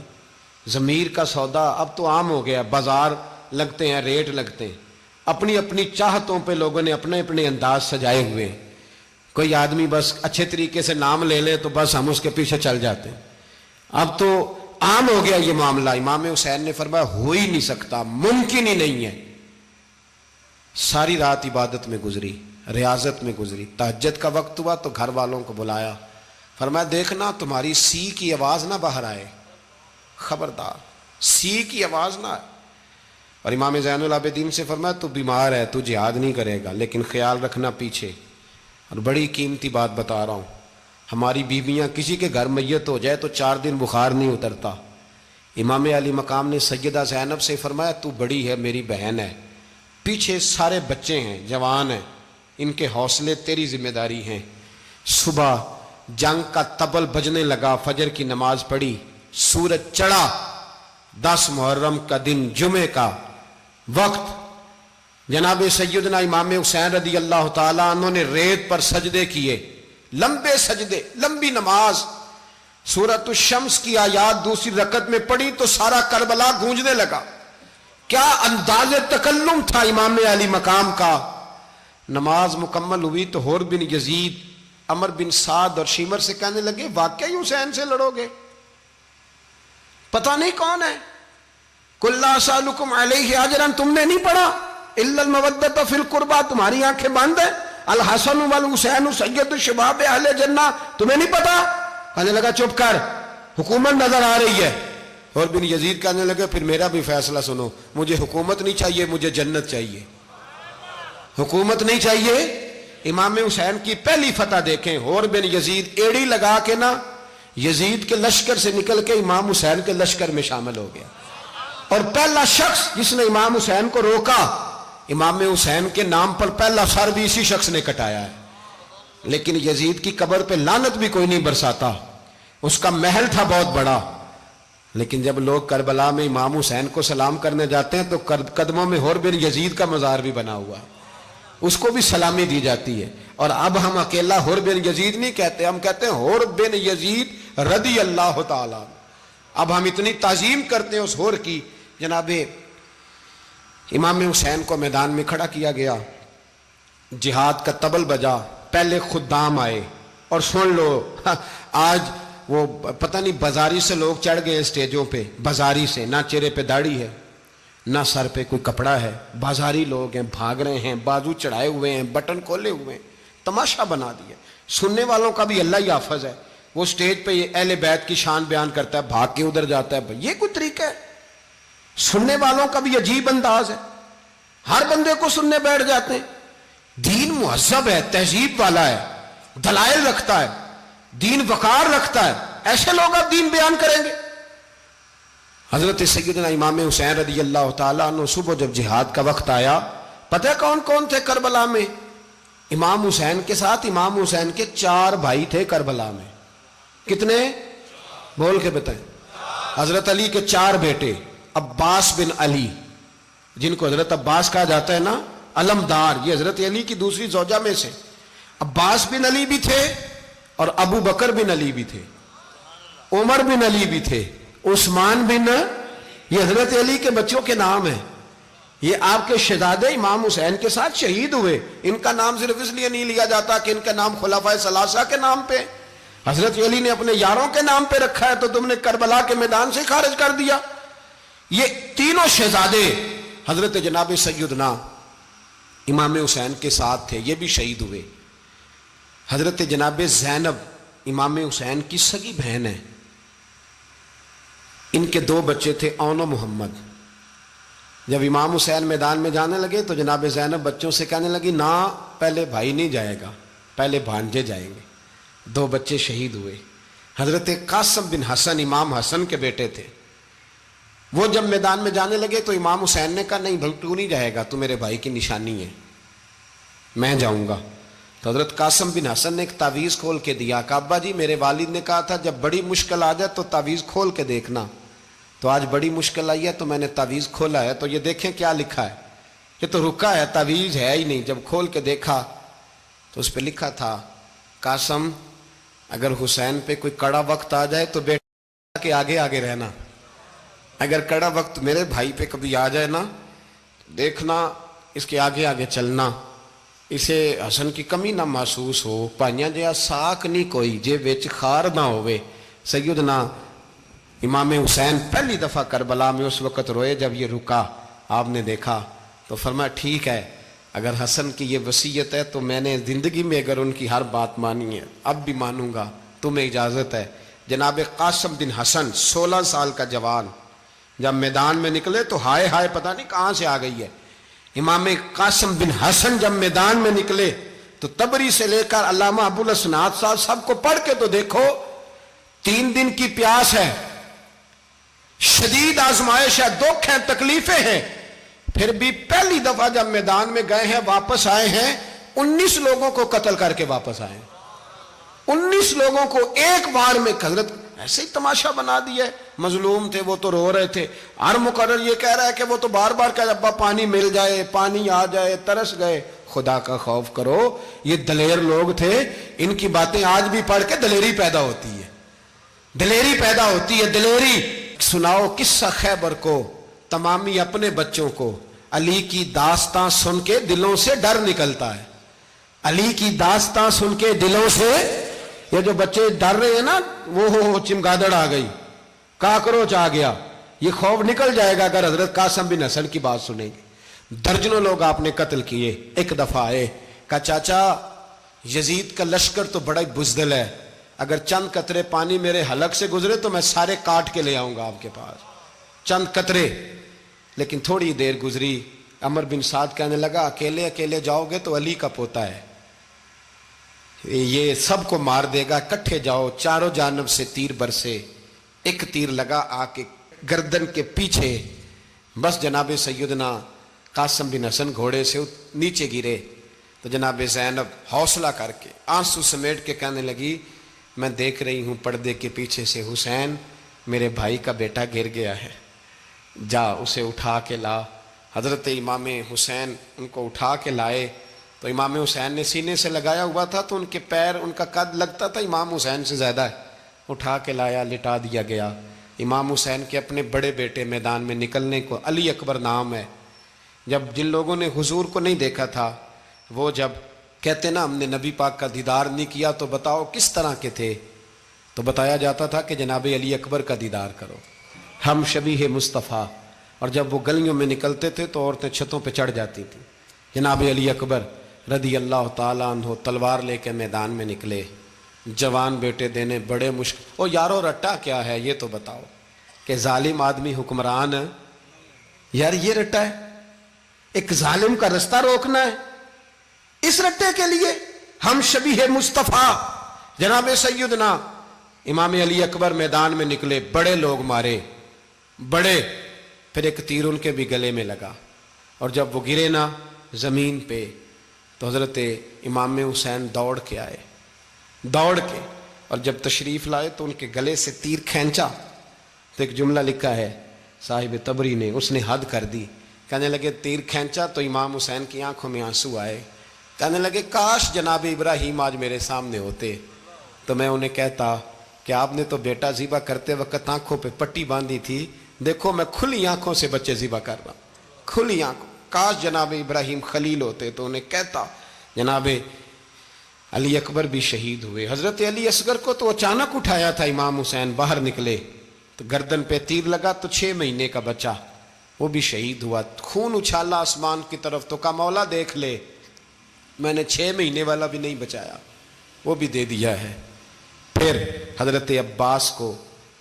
ضمیر کا سودا اب تو عام ہو گیا، بازار لگتے ہیں، ریٹ لگتے ہیں، اپنی اپنی چاہتوں پہ لوگوں نے اپنے اپنے انداز سجائے ہوئے ہیں۔ کوئی آدمی بس اچھے طریقے سے نام لے لے تو بس ہم اس کے پیچھے چل جاتے ہیں۔ اب تو عام ہو گیا یہ معاملہ۔ امام حسین نے فرمایا ہو ہی نہیں سکتا، ممکن ہی نہیں ہے۔ ساری رات عبادت میں گزری، ریاضت میں گزری۔ تہجد کا وقت ہوا تو گھر والوں کو بلایا، فرمایا دیکھنا تمہاری سی کی آواز نہ باہر آئے، خبردار سی کی آواز نہ آئے۔ اور امام زین العابدین سے فرمایا تو بیمار ہے، تو جہاد نہیں کرے گا، لیکن خیال رکھنا پیچھے۔ اور بڑی قیمتی بات بتا رہا ہوں، ہماری بیویاں کسی کے گھر میت ہو جائے تو 4 دن بخار نہیں اترتا، امام علی مقام نے سیدہ زینب سے فرمایا تو بڑی ہے، میری بہن ہے، پیچھے سارے بچے ہیں، جوان ہیں، ان کے حوصلے تیری ذمہ داری ہیں۔ صبح جنگ کا طبل بجنے لگا، فجر کی نماز پڑھی، سورج چڑھا، 10 محرم کا دن، جمعے کا وقت، جناب سیدنا امام حسین رضی اللہ تعالیٰ عنہ نے ریت پر سجدے کیے، لمبے سجدے، لمبی نماز، سورۃ الشمس کی آیات دوسری رکعت میں پڑھی تو سارا کربلا گونجنے لگا۔ کیا انداز تکلم تھا امام علی مقام کا۔ نماز مکمل ہوئی تو حور بن یزید، عمر بن سعد اور شیمر سے کہنے لگے واقعی حسین سے لڑو گے؟ پتہ نہیں کون ہے۔ قل لا اسألکم علیہ اجرا، تم نے نہیں پڑھا؟ الا المودۃ فی القربى، تمہاری آنکھیں بند ہیں۔ الحسن والحسین سید الشباب اہل جنہ، تمہیں نہیں پتا؟ کہنے لگا چپ کر، حکومت نظر آ رہی ہے۔ اور بن یزید کہنے لگے پھر میرا بھی فیصلہ سنو، مجھے حکومت نہیں چاہیے، مجھے جنت چاہیے۔ حکومت نہیں چاہیے۔ امام حسین کی پہلی فتح دیکھیں، اور بن یزید ایڑی لگا کے نا یزید کے لشکر سے نکل کے امام حسین کے لشکر میں شامل ہو گیا، اور پہلا شخص جس نے امام حسین کو روکا، امام حسین کے نام پر پہلا سر بھی اسی شخص نے کٹایا ہے۔ لیکن یزید کی قبر پہ لعنت بھی کوئی نہیں برساتا، اس کا محل تھا بہت بڑا، لیکن جب لوگ کربلا میں امام حسین کو سلام کرنے جاتے ہیں تو قدموں میں حور بن یزید کا مزار بھی بنا ہوا ہے، اس کو بھی سلامی دی جاتی ہے۔ اور اب ہم اکیلا حور بن یزید نہیں کہتے، ہم کہتے ہیں حور بن یزید رضی اللہ تعالیٰ۔ اب ہم اتنی تعظیم کرتے ہیں اس حور کی۔ جناب امام حسین کو میدان میں کھڑا کیا گیا، جہاد کا طبل بجا، پہلے خدام آئے، اور سن لو آج وہ پتہ نہیں بازاری سے لوگ چڑھ گئے اسٹیجوں پہ، بازاری سے، نہ چہرے پہ داڑھی ہے، نہ سر پہ کوئی کپڑا ہے، بازاری لوگ ہیں، بھاگ رہے ہیں، بازو چڑھائے ہوئے ہیں، بٹن کھولے ہوئے ہیں، تماشا بنا دیا۔ سننے والوں کا بھی اللہ ہی حافظ ہے، وہ سٹیج پہ یہ اہل بیت کی شان بیان کرتا ہے، بھاگ کے ادھر جاتا ہے، یہ کوئی طریقہ ہے؟ سننے والوں کا بھی عجیب انداز ہے، ہر بندے کو سننے بیٹھ جاتے ہیں۔ دین مہذب ہے، تہذیب والا ہے، دلائل رکھتا ہے، دین وقار رکھتا ہے، ایسے لوگ اب دین بیان کریں گے؟ حضرت سیدنا امام حسین رضی اللہ تعالیٰ عنہ صبح جب جہاد کا وقت آیا، پتہ ہے کون کون تھے کربلا میں؟ امام حسین کے ساتھ امام حسین کے 4 بھائی تھے کربلا میں۔ کتنے؟ بول کے بتائیں۔ حضرت علی کے 4 بیٹے، عباس بن علی، جن کو حضرت عباس کہا جاتا ہے نا، علمدار، یہ حضرت علی کی دوسری زوجہ میں سے عباس بن علی بھی تھے، اور ابو بکر بن علی بھی تھے، عمر بن علی بھی تھے، عثمان بن، یہ حضرت علی کے بچوں کے نام ہیں۔ یہ آپ کے شہزادے امام حسین کے ساتھ شہید ہوئے، ان کا نام صرف اس لیے نہیں لیا جاتا کہ ان کا نام خلفائے ثلاثہ کے نام پہ، حضرت علی نے اپنے یاروں کے نام پہ رکھا ہے، تو تم نے کربلا کے میدان سے خارج کر دیا۔ یہ تینوں شہزادے حضرت جناب سیدنا امام حسین کے ساتھ تھے، یہ بھی شہید ہوئے۔ حضرت جناب زینب امام حسین کی سگی بہن ہے، ان کے 2 بچے تھے، اون و محمد۔ جب امام حسین میدان میں جانے لگے تو جناب زینب بچوں سے کہنے لگی نہ، پہلے بھائی نہیں جائے گا، پہلے بھانجے جائیں گے۔ 2 بچے شہید ہوئے۔ حضرت قاسم بن حسن امام حسن کے بیٹے تھے، وہ جب میدان میں جانے لگے تو امام حسین نے کہا نہیں بھائی تو نہیں جائے گا، تو میرے بھائی کی نشانی ہے، میں جاؤں گا۔ تو حضرت قاسم بن حسن نے ایک تعویذ کھول کے دیا کہ ابا جی میرے والد نے کہا تھا جب بڑی مشکل آ جائے تو تعویذ کھول کے دیکھنا، تو آج بڑی مشکل آئی ہے تو میں نے تعویذ کھولا ہے، تو یہ دیکھیں کیا لکھا ہے، یہ تو رکا ہے، تعویذ ہے ہی نہیں۔ جب کھول کے دیکھا تو اس پہ لکھا تھا قاسم اگر حسین پہ کوئی کڑا وقت آ جائے تو بیٹا کے آگے آگے رہنا، اگر کڑا وقت میرے بھائی پہ کبھی آ جائے نا دیکھنا اس کے آگے آگے چلنا، اسے حسن کی کمی نہ محسوس ہو، پائیاں جہاں ساک نہیں کوئی جے وچ خار نہ ہوئے۔ سیدنا امام حسین پہلی دفعہ کربلا میں اس وقت روئے جب یہ رکا، آپ نے دیکھا تو فرمایا ٹھیک ہے، اگر حسن کی یہ وصیت ہے تو میں نے زندگی میں اگر ان کی ہر بات مانی ہے اب بھی مانوں گا، تمہیں اجازت ہے۔ جناب قاسم بن حسن 16 سال کا جوان جب میدان میں نکلے تو ہائے ہائے پتہ نہیں کہاں سے آ گئی ہے۔ امام قاسم بن حسن جب میدان میں نکلے تو تبری سے لے کر علامہ ابو الاسناد صاحب سب کو پڑھ کے تو دیکھو، 3 دن کی پیاس ہے، شدید آزمائش ہے، دکھ ہیں، تکلیفیں ہیں، پھر بھی پہلی دفعہ جب میدان میں گئے ہیں واپس آئے ہیں 19 لوگوں کو قتل کر کے واپس آئے ہیں۔ 19 لوگوں کو ایک بار میں حضرت ایسے ہی تماشا بنا دیا ہے۔ مظلوم تھے وہ تو رو رہے تھے، ہر مقرر یہ کہہ رہا ہے کہ وہ تو بار بار کہ ابا پانی مل جائے، پانی آ جائے، ترس گئے۔ خدا کا خوف کرو، یہ دلیر لوگ تھے، ان کی باتیں آج بھی پڑھ کے دلیری پیدا ہوتی ہے، دلیری پیدا ہوتی ہے، دلیری۔ سناؤ قصہ خیبر کو تمامی اپنے بچوں کو، علی کی داستان سن کے دلوں سے ڈر نکلتا ہے، علی کی داستان سن کے دلوں سے، یہ جو بچے ڈر رہے ہیں نا، وہ چمگادڑ آ گئی، کاکروچ آ گیا، یہ خوف نکل جائے گا اگر حضرت قاسم بن حسن کی بات سنیں گے۔ درجنوں لوگ آپ نے قتل کیے۔ ایک دفعہ آئے، کہا چاچا یزید کا لشکر تو بڑا ہی بزدل ہے، اگر چند قطرے پانی میرے حلق سے گزرے تو میں سارے کاٹ کے لے آؤں گا آپ کے پاس، چند قطرے۔ لیکن تھوڑی دیر گزری، عمر بن سعد کہنے لگا اکیلے اکیلے جاؤ گے تو علی کا پوتا ہے، یہ سب کو مار دے گا، کٹھے جاؤ۔ چاروں جانب سے تیر برسے، ایک تیر لگا آ کے گردن کے پیچھے، بس جناب سیدنا قاسم بن حسن گھوڑے سے نیچے گرے تو جناب زینب حوصلہ کر کے آنسو سمیٹ کے کہنے لگی میں دیکھ رہی ہوں پردے کے پیچھے سے حسین میرے بھائی کا بیٹا گر گیا ہے، جا اسے اٹھا کے لا۔ حضرت امام حسین ان کو اٹھا کے لائے تو امام حسین نے سینے سے لگایا ہوا تھا تو ان کے پیر، ان کا قد لگتا تھا امام حسین سے زیادہ ہے، اٹھا کے لایا، لٹا دیا گیا۔ امام حسین کے اپنے بڑے بیٹے میدان میں نکلنے کو، علی اکبر نام ہے، جب جن لوگوں نے حضور کو نہیں دیکھا تھا وہ جب کہتے نا ہم نے نبی پاک کا دیدار نہیں کیا تو بتاؤ کس طرح کے تھے، تو بتایا جاتا تھا کہ جناب علی اکبر کا دیدار کرو، ہم شبیہ مصطفیٰ۔ اور جب وہ گلیوں میں نکلتے تھے تو عورتیں چھتوں پہ چڑھ جاتی تھیں۔ جناب علی اکبر رضی اللہ تعالیٰ عنہ تلوار لے کے میدان میں نکلے، جوان بیٹے دینے بڑے مشکل۔ او یارو رٹا کیا ہے یہ تو بتاؤ، کہ ظالم آدمی حکمران، یار یہ رٹا ہے، ایک ظالم کا رستہ روکنا ہے، اس رٹے کے لیے ہم شبیہ مصطفیٰ۔ جناب سیدنا امام علی اکبر میدان میں نکلے، بڑے لوگ مارے، بڑے، پھر ایک تیر ان کے بھی گلے میں لگا، اور جب وہ گرے نا زمین پہ تو حضرت امام حسین دوڑ کے آئے، دوڑ کے، اور جب تشریف لائے تو ان کے گلے سے تیر کھینچا تو ایک جملہ لکھا ہے صاحب تبری نے، اس نے حد کر دی، کہنے لگے تیر کھینچا تو امام حسین کی آنکھوں میں آنسو آئے، کہنے لگے کاش جناب ابراہیم آج میرے سامنے ہوتے تو میں انہیں کہتا کہ آپ نے تو بیٹا ذبح کرتے وقت آنکھوں پہ پٹی باندھی تھی، دیکھو میں کھلی آنکھوں سے بچے ذبح کر رہا ہوں، کھلی آنکھوں، کاش جناب ابراہیم خلیل ہوتے تو انہیں کہتا۔ جناب علی اکبر بھی شہید ہوئے۔ حضرت علی اصغر کو تو اچانک اٹھایا تھا امام حسین، باہر نکلے تو گردن پہ تیر لگا تو 6 مہینے کا بچہ وہ بھی شہید ہوا، خون اچھالا آسمان کی طرف تو کہا مولا دیکھ لے میں نے 6 مہینے والا بھی نہیں بچایا، وہ بھی دے دیا ہے۔ پھر حضرت عباس کو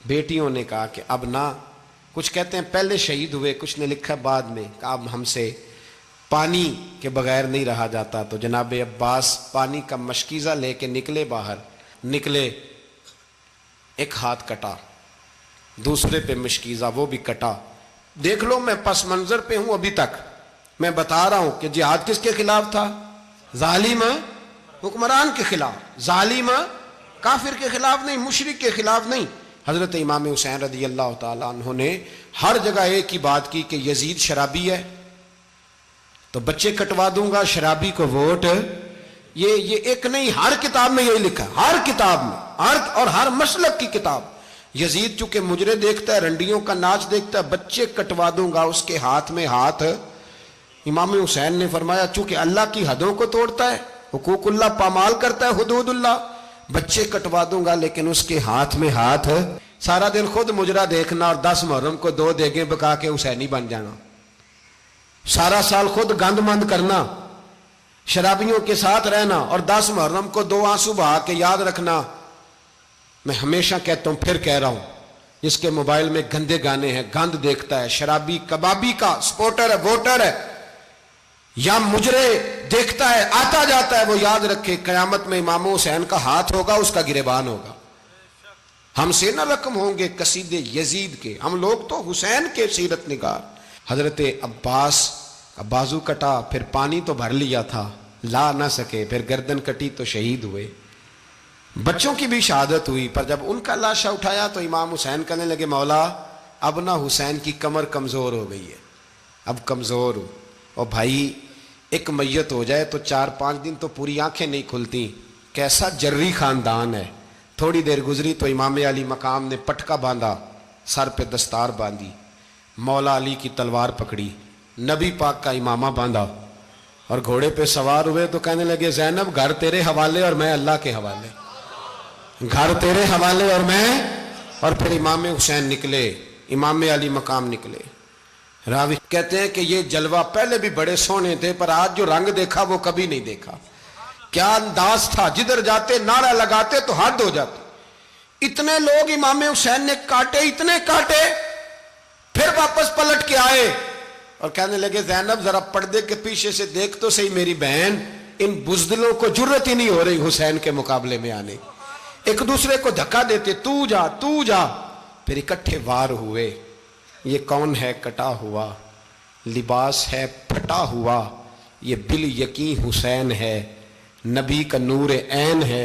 بیٹیوں نے کہا کہ اب نہ، کچھ کہتے ہیں پہلے شہید ہوئے، کچھ نے لکھا بعد میں، کہ اب ہم سے پانی کے بغیر نہیں رہا جاتا، تو جناب عباس پانی کا مشکیزہ لے کے نکلے، باہر نکلے، ایک ہاتھ کٹا، دوسرے پہ مشکیزہ وہ بھی کٹا۔ دیکھ لو میں پس منظر پہ ہوں ابھی تک، میں بتا رہا ہوں کہ جہاد کس کے خلاف تھا؟ ظالم حکمران کے خلاف، ظالم کافر کے خلاف نہیں، مشرک کے خلاف نہیں۔ حضرت امام حسین رضی اللہ تعالیٰ عنہ نے ہر جگہ ایک ہی بات کی کہ یزید شرابی ہے تو بچے کٹوا دوں گا، شرابی کو ووٹ، یہ ایک نہیں، ہر کتاب میں یہی لکھا، ہر کتاب میں، اور ہر مسلک کی کتاب۔ یزید چونکہ مجرے دیکھتا ہے، رنڈیوں کا ناچ دیکھتا ہے، بچے کٹوا دوں گا، اس کے ہاتھ میں ہاتھ۔ امام حسین نے فرمایا چونکہ اللہ کی حدوں کو توڑتا ہے، حقوق اللہ پامال کرتا ہے، حدود اللہ، بچے کٹوا دوں گا لیکن اس کے ہاتھ میں ہاتھ۔ سارا دن خود مجرا دیکھنا اور 10 محرم کو 2 دیگیں پکا کے حسینی بن جانا، سارا سال خود گند مند کرنا، شرابیوں کے ساتھ رہنا، اور 10 محرم کو 2 آنسو بہا کے یاد رکھنا۔ میں ہمیشہ کہتا ہوں، پھر کہہ رہا ہوں، جس کے موبائل میں گندے گانے ہیں، گند دیکھتا ہے، شرابی کبابی کا سپورٹر ہے، ووٹر ہے، یا مجرے دیکھتا ہے آتا جاتا ہے، وہ یاد رکھے قیامت میں امام حسین کا ہاتھ ہوگا، اس کا گریبان ہوگا، ہم سے نہ رقم ہوں گے قصیدے یزید کے، ہم لوگ تو حسین کے سیرت نگار۔ حضرت عباس کا بازو کٹا، پھر پانی تو بھر لیا تھا، لا نہ سکے، پھر گردن کٹی تو شہید ہوئے۔ بچوں کی بھی شہادت ہوئی، پر جب ان کا لاشا اٹھایا تو امام حسین کہنے لگے مولا اب نہ حسین کی کمر کمزور ہو گئی ہے، اب کمزور ہو، اور بھائی ایک میت ہو جائے تو 4-5 دن تو پوری آنکھیں نہیں کھلتی، کیسا جری خاندان ہے۔ تھوڑی دیر گزری تو امام علی مقام نے پٹکا باندھا، سر پہ دستار باندھی، مولا علی کی تلوار پکڑی، نبی پاک کا امامہ باندھا اور گھوڑے پہ سوار ہوئے تو کہنے لگے زینب گھر تیرے حوالے اور میں اللہ کے حوالے، گھر تیرے حوالے اور میں، اور پھر امام حسین نکلے، امام علی مقام نکلے۔ راوی کہتے ہیں کہ یہ جلوہ پہلے بھی بڑے سونے تھے، پر آج جو رنگ دیکھا وہ کبھی نہیں دیکھا۔ کیا انداز تھا، جدھر جاتے نعرہ لگاتے تو حد ہو جاتے۔ اتنے لوگ امام حسین نے کاٹے، اتنے کاٹے، پھر واپس پلٹ کے آئے اور کہنے لگے زینب ذرا پردے کے پیچھے سے دیکھ تو صحیح میری بہن، ان بزدلوں کو جرت ہی نہیں ہو رہی حسین کے مقابلے میں آنے، ایک دوسرے کو دھکا دیتے، تو جا تو جا، پھر اکٹھے وار ہوئے۔ یہ کون ہے کٹا ہوا، لباس ہے پھٹا ہوا، یہ بال یقین حسین ہے، نبی کا نور عین ہے۔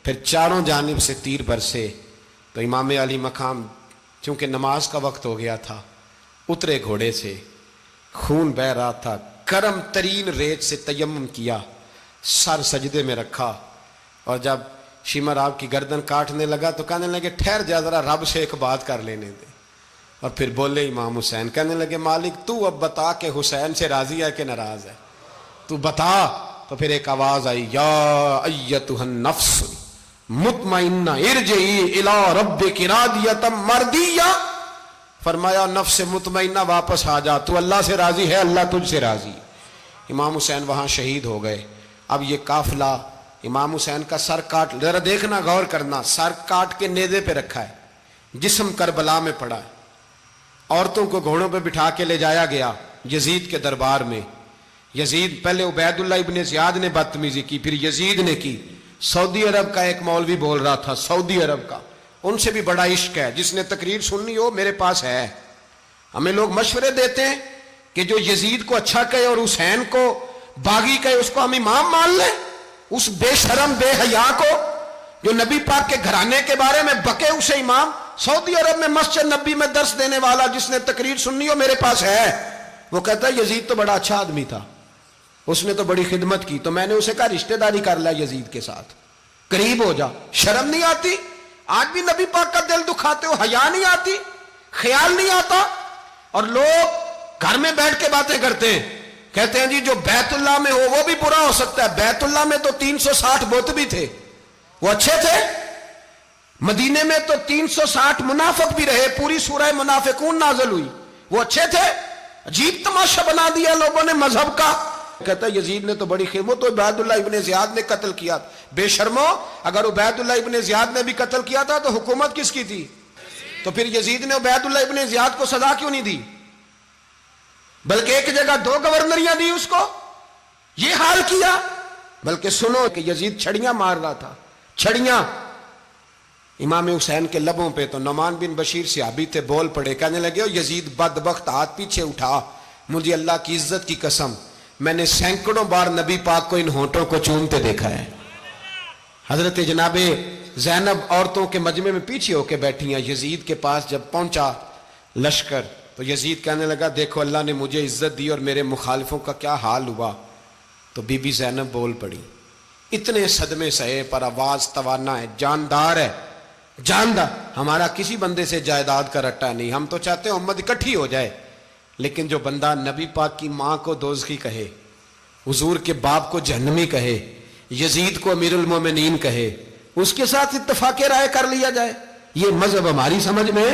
پھر چاروں جانب سے تیر برسے تو امام علی مقام چونکہ نماز کا وقت ہو گیا تھا، اترے گھوڑے سے، خون بہ رہا تھا، گرم ترین ریت سے تیمم کیا، سر سجدے میں رکھا، اور جب شمر آپ کی گردن کاٹنے لگا تو کہنے لگے ٹھہر جا ذرا رب سے ایک بات کر لینے دے، اور پھر بولے امام حسین، کہنے لگے مالک تو اب بتا کہ حسین سے راضی ہے کہ ناراض ہے، تو بتا۔ تو پھر ایک آواز آئی، یا ایتھا النفس مطمئنہ ارجعی الی ربک راضیۃ مرضیہ، فرمایا نفس مطمئنہ واپس آ جا، تو اللہ سے راضی ہے، اللہ تجھ سے راضی۔ امام حسین وہاں شہید ہو گئے۔ اب یہ قافلہ امام حسین کا سر کاٹ، ذرا دیکھنا غور کرنا، سر کاٹ کے نیزے پہ رکھا ہے، جسم کربلا میں پڑا ہے، عورتوں کو گھوڑوں پہ بٹھا کے لے جایا گیا یزید کے دربار میں۔ یزید پہلے عبید اللہ ابن زیاد نے بدتمیزی کی، پھر یزید نے کی۔ سعودی عرب کا ایک مولوی بول رہا تھا، سعودی عرب کا، ان سے بھی بڑا عشق ہے، جس نے تقریر سننی ہو میرے پاس ہے۔ ہمیں لوگ مشورے دیتے ہیں کہ جو یزید کو اچھا کہے اور حسین کو باغی کہے اس کو ہم امام مان لیں، اس بے شرم بے حیا کو جو نبی پاک کے گھرانے کے بارے میں بکے اسے امام۔ سعودی عرب میں مسجد نبی میں درس دینے والا جس نے تقریر سننی ہو میرے پاس ہے، وہ کہتا ہے یزید تو بڑا اچھا آدمی تھا، اس نے تو بڑی خدمت کی، تو میں نے اسے کہا رشتہ داری کر لیا یزید کے ساتھ، قریب ہو جا۔ شرم نہیں آتی؟ آج بھی نبی پاک کا دل دکھاتے ہو، حیا نہیں آتی، خیال نہیں آتا؟ اور لوگ گھر میں بیٹھ کے باتیں کرتے ہیں، کہتے ہیں جی جو بیت اللہ میں ہو وہ بھی برا ہو سکتا ہے۔ بیت اللہ میں تو 360 بت بھی تھے، وہ اچھے تھے۔ مدینے میں تو 360 منافق بھی رہے، پوری سورہ منافقون نازل ہوئی، وہ اچھے تھے۔ عجیب تماشا بنا دیا لوگوں نے مذہب کا۔ کہتا ہے یزید نے تو بڑی خدمت، تو عبید اللہ ابن زیاد نے قتل کیا۔ بے شرمو، اگر عبید اللہ ابن زیاد نے بھی قتل کیا تھا تو حکومت کس کی تھی؟ تو پھر یزید نے عبید اللہ ابن زیاد کو سزا کیوں نہیں دی، بلکہ ایک جگہ 2 گورنریاں دی اس کو، یہ حال کیا؟ بلکہ سنو کہ یزید چھڑیاں مار رہا تھا، چھڑیاں امام حسین کے لبوں پہ، تو نعمان بن بشیر صحابی تھے، بول پڑے، کہنے لگے یزید بدبخت ہاتھ پیچھے اٹھا، مجھے اللہ کی عزت کی قسم میں نے سینکڑوں بار نبی پاک کو ان ہونٹوں کو چومتے دیکھا ہے۔ حضرت جناب زینب عورتوں کے مجمع میں پیچھے ہو کے بیٹھی ہیں، یزید کے پاس جب پہنچا لشکر تو یزید کہنے لگا دیکھو اللہ نے مجھے عزت دی اور میرے مخالفوں کا کیا حال ہوا۔ تو بی بی زینب بول پڑی، اتنے صدمے سہے پر آواز توانا ہے، جاندار ہے، جاندار۔ ہمارا کسی بندے سے جائیداد کا رٹا نہیں، ہم تو چاہتے ہیں امت اکٹھی ہو جائے، لیکن جو بندہ نبی پاک کی ماں کو دوزخی کہے، حضور کے باپ کو جہنمی کہے، یزید کو امیر المومنین کہے، اس کے ساتھ اتفاق رائے کر لیا جائے، یہ مذہب ہماری سمجھ میں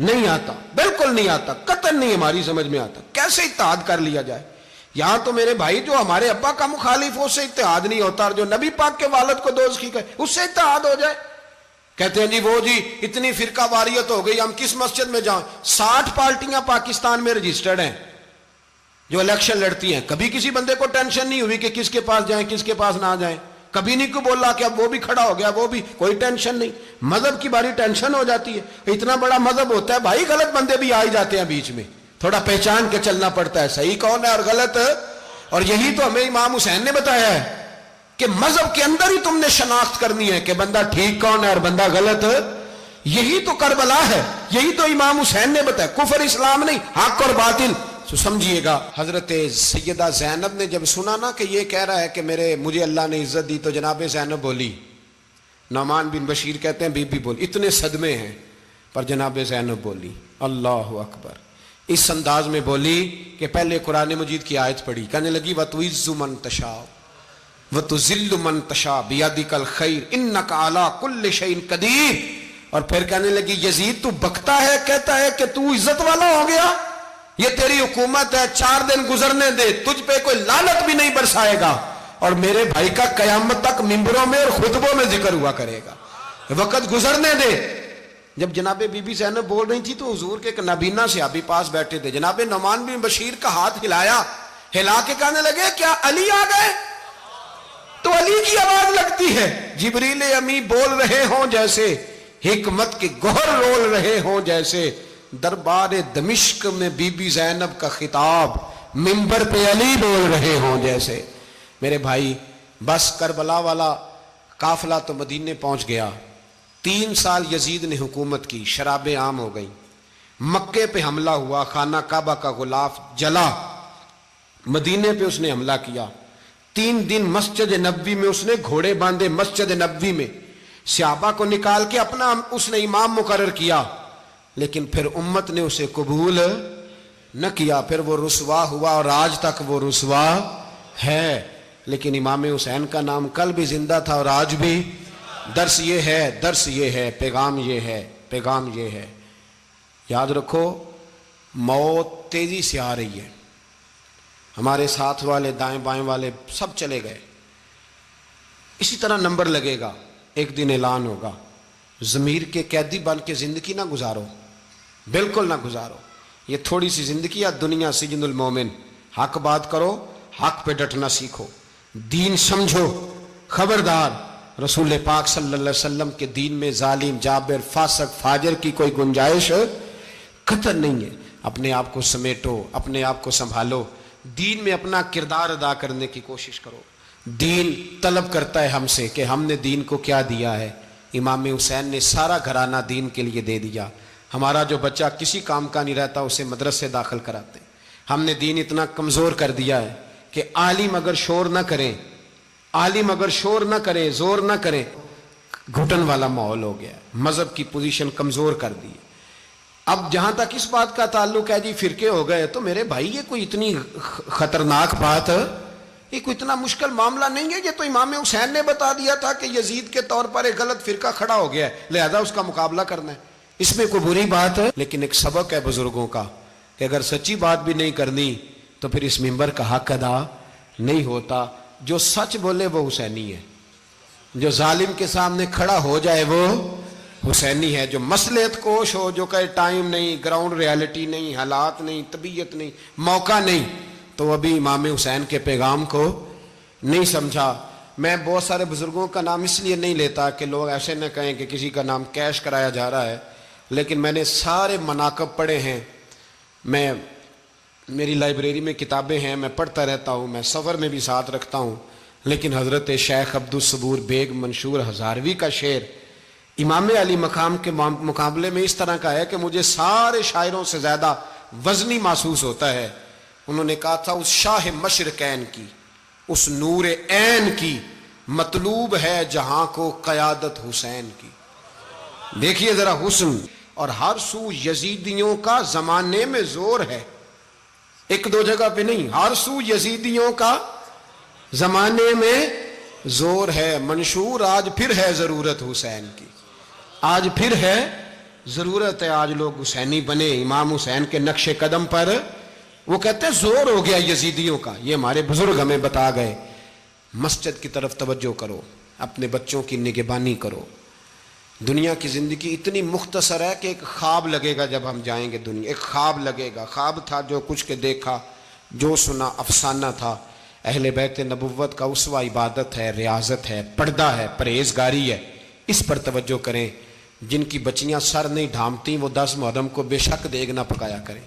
نہیں آتا، بالکل نہیں آتا، قطعاً نہیں ہماری سمجھ میں آتا۔ کیسے اتحاد کر لیا جائے؟ یہاں تو میرے بھائی جو ہمارے ابا کا مخالف ہو اس سے اتحاد نہیں ہوتا، اور جو نبی پاک کے والد کو دوزخی کہے اس سے اتحاد ہو جائے۔ کہتے ہیں جی وہ جی اتنی فرقہ واریت ہو گئی، ہم کس مسجد میں جائیں؟ 60 پارٹیاں پاکستان میں رجسٹرڈ ہیں جو الیکشن لڑتی ہیں، کبھی کسی بندے کو ٹینشن نہیں ہوئی کہ کس کے پاس جائیں کس کے پاس نہ جائیں۔ کبھی نہیں کو بولا کہ اب وہ بھی کھڑا ہو گیا، وہ بھی، کوئی ٹینشن نہیں. مذہب کی باری ٹینشن ہو جاتی ہے. اتنا بڑا مذہب ہوتا ہے بھائی، غلط بندے بھی آ ہی جاتے ہیں بیچ میں، تھوڑا پہچان کے چلنا پڑتا ہے صحیح کون ہے اور غلط. اور یہی تو ہمیں امام حسین نے بتایا ہے کہ مذہب کے اندر ہی تم نے شناخت کرنی ہے کہ بندہ ٹھیک کون ہے اور بندہ غلط. یہی تو کربلا ہے، یہی تو امام حسین نے بتایا. کفر اسلام نہیں، حق اور باطل. تو سمجھیے گا، حضرت سیدہ زینب نے جب سنا نا کہ یہ کہہ رہا ہے کہ مجھے اللہ نے عزت دی، تو جناب زینب بولی. نعمان بن بشیر کہتے ہیں بی بی بولی. اتنے صدمے ہیں پر جناب زینب بولی اللہ اکبر. اس انداز میں بولی کہ پہلے قرآن مجید کی آیت پڑھی، کہنے لگی وَتُعِزُّ مَن تَشَاءُ وَتُذِلُّ مَن تَشَاءُ بِيَدِكَ الْخَيْرُ إِنَّكَ عَلَىٰ كُلِّ شَيْءٍ قَدِيرٌ. اور پھر کہنے لگی یزید تو بکتا ہے، کہتا ہے کہ تو عزت والا ہو گیا، یہ تیری حکومت ہے، 4 دن گزرنے دے، تجھ پہ کوئی لعنت بھی نہیں برسائے گا، اور میرے بھائی کا قیامت تک ممبروں میں اور خطبوں میں ذکر ہوا کرے گا، وقت گزرنے دے. جب جناب بی بی زینب بول رہی تھی تو حضور کے ایک نابینا صحابی پاس بیٹھے تھے. جناب نعمان بن بشیر کا ہاتھ ہلایا، ہلا کے کہنے لگے کیا علی آ گئے؟ تو علی کی آواز لگتی ہے. جبریل امی بول رہے ہوں جیسے، حکمت کے گوہر رول رہے ہوں جیسے، دربار دمشق میں بی بی زینب کا خطاب منبر پہ علی بول رہے ہوں جیسے. میرے بھائی بس کربلا والا قافلہ تو مدینے پہنچ گیا. 3 سال یزید نے حکومت کی، شرابیں عام ہو گئیں، مکے پہ حملہ ہوا، خانہ کعبہ کا غلاف جلا، مدینے پہ اس نے حملہ کیا. 3 دن مسجد نبوی میں اس نے گھوڑے باندھے، مسجد نبوی میں صحابہ کو نکال کے اپنا اس نے امام مقرر کیا، لیکن پھر امت نے اسے قبول نہ کیا. پھر وہ رسوا ہوا اور آج تک وہ رسوا ہے. لیکن امام حسین کا نام کل بھی زندہ تھا اور آج بھی. درس یہ ہے، پیغام یہ ہے، پیغام یہ ہے. یاد رکھو موت تیزی سے آ رہی ہے. ہمارے ساتھ والے دائیں بائیں والے سب چلے گئے، اسی طرح نمبر لگے گا، ایک دن اعلان ہوگا. ضمیر کے قیدی بن کے زندگی نہ گزارو، بالکل نہ گزارو. یہ تھوڑی سی زندگی ہے دنیا سجن المومن. حق بات کرو، حق پہ ڈٹنا سیکھو، دین سمجھو. خبردار رسول پاک صلی اللہ علیہ وسلم کے دین میں ظالم، جابر، فاسق، فاجر کی کوئی گنجائش قطعاً نہیں ہے. اپنے آپ کو سمیٹو، اپنے آپ کو سنبھالو، دین میں اپنا کردار ادا کرنے کی کوشش کرو. دین طلب کرتا ہے ہم سے کہ ہم نے دین کو کیا دیا ہے. امام حسین نے سارا گھرانہ دین کے لیے دے دیا. ہمارا جو بچہ کسی کام کا نہیں رہتا اسے مدرسے داخل کراتے. ہم نے دین اتنا کمزور کر دیا ہے کہ عالم اگر شور نہ کریں، زور نہ کریں، گھٹن والا ماحول ہو گیا. مذہب کی پوزیشن کمزور کر دی. اب جہاں تک اس بات کا تعلق ہے جی فرقے ہو گئے، تو میرے بھائی یہ کوئی اتنی خطرناک بات، یہ کوئی اتنا مشکل معاملہ نہیں ہے. یہ تو امام حسین نے بتا دیا تھا کہ یزید کے طور پر ایک غلط فرقہ کھڑا ہو گیا ہے، لہذا اس کا مقابلہ کرنا ہے. اس میں کوئی بری بات ہے، لیکن ایک سبق ہے بزرگوں کا کہ اگر سچی بات بھی نہیں کرنی تو پھر اس منبر کا حق ادا نہیں ہوتا. جو سچ بولے وہ حسینی ہے، جو ظالم کے سامنے کھڑا ہو جائے وہ حسینی ہے. جو مصلحت کوش ہو، جو کہے ٹائم نہیں، گراؤنڈ ریالٹی نہیں، حالات نہیں، طبیعت نہیں، موقع نہیں، تو ابھی امام حسین کے پیغام کو نہیں سمجھا. میں بہت سارے بزرگوں کا نام اس لیے نہیں لیتا کہ لوگ ایسے نہ کہیں کہ کسی کا نام کیش کرایا جا رہا ہے، لیکن میں نے سارے مناقب پڑھے ہیں. میری لائبریری میں کتابیں ہیں، میں پڑھتا رہتا ہوں، میں سفر میں بھی ساتھ رکھتا ہوں. لیکن حضرت شیخ عبدالصبور بیگ منشور ہزاروی کا شعر امام علی مقام کے مقابلے میں اس طرح کا ہے کہ مجھے سارے شاعروں سے زیادہ وزنی محسوس ہوتا ہے. انہوں نے کہا تھا اس شاہ مشرقین کی، اس نور عین کی، مطلوب ہے جہاں کو قیادت حسین کی. دیکھیے ذرا حسن. اور ہر سو یزیدیوں کا زمانے میں زور ہے، ایک دو جگہ پہ نہیں، ہر سو یزیدیوں کا زمانے میں زور ہے. منشور آج پھر ہے ضرورت حسین کی، آج پھر ہے ضرورت ہے. آج لوگ حسینی بنے، امام حسین کے نقش قدم پر. وہ کہتے ہیں زور ہو گیا یزیدیوں کا. یہ ہمارے بزرگ ہمیں بتا گئے. مسجد کی طرف توجہ کرو، اپنے بچوں کی نگہبانی کرو. دنیا کی زندگی اتنی مختصر ہے کہ ایک خواب لگے گا جب ہم جائیں گے دنیا، ایک خواب لگے گا. خواب تھا جو کچھ کے دیکھا، جو سنا افسانہ تھا. اہل بیت نبوت کا اسوہ عبادت ہے، ریاضت ہے، پردہ ہے، پرہیزگاری ہے، اس پر توجہ کریں۔ جن کی بچیاں سر نہیں ڈھانپتی وہ 10 محرم کو بے شک دیگ نہ پکایا کریں۔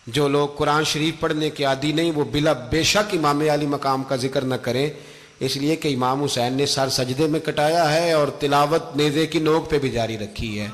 جو لوگ قرآن شریف پڑھنے کے عادی نہیں وہ بے شک امام علی مقام کا ذکر نہ کریں، اس لیے کہ امام حسین نے سر سجدے میں کٹایا ہے اور تلاوت نیزے کی نوک پہ بھی جاری رکھی ہے۔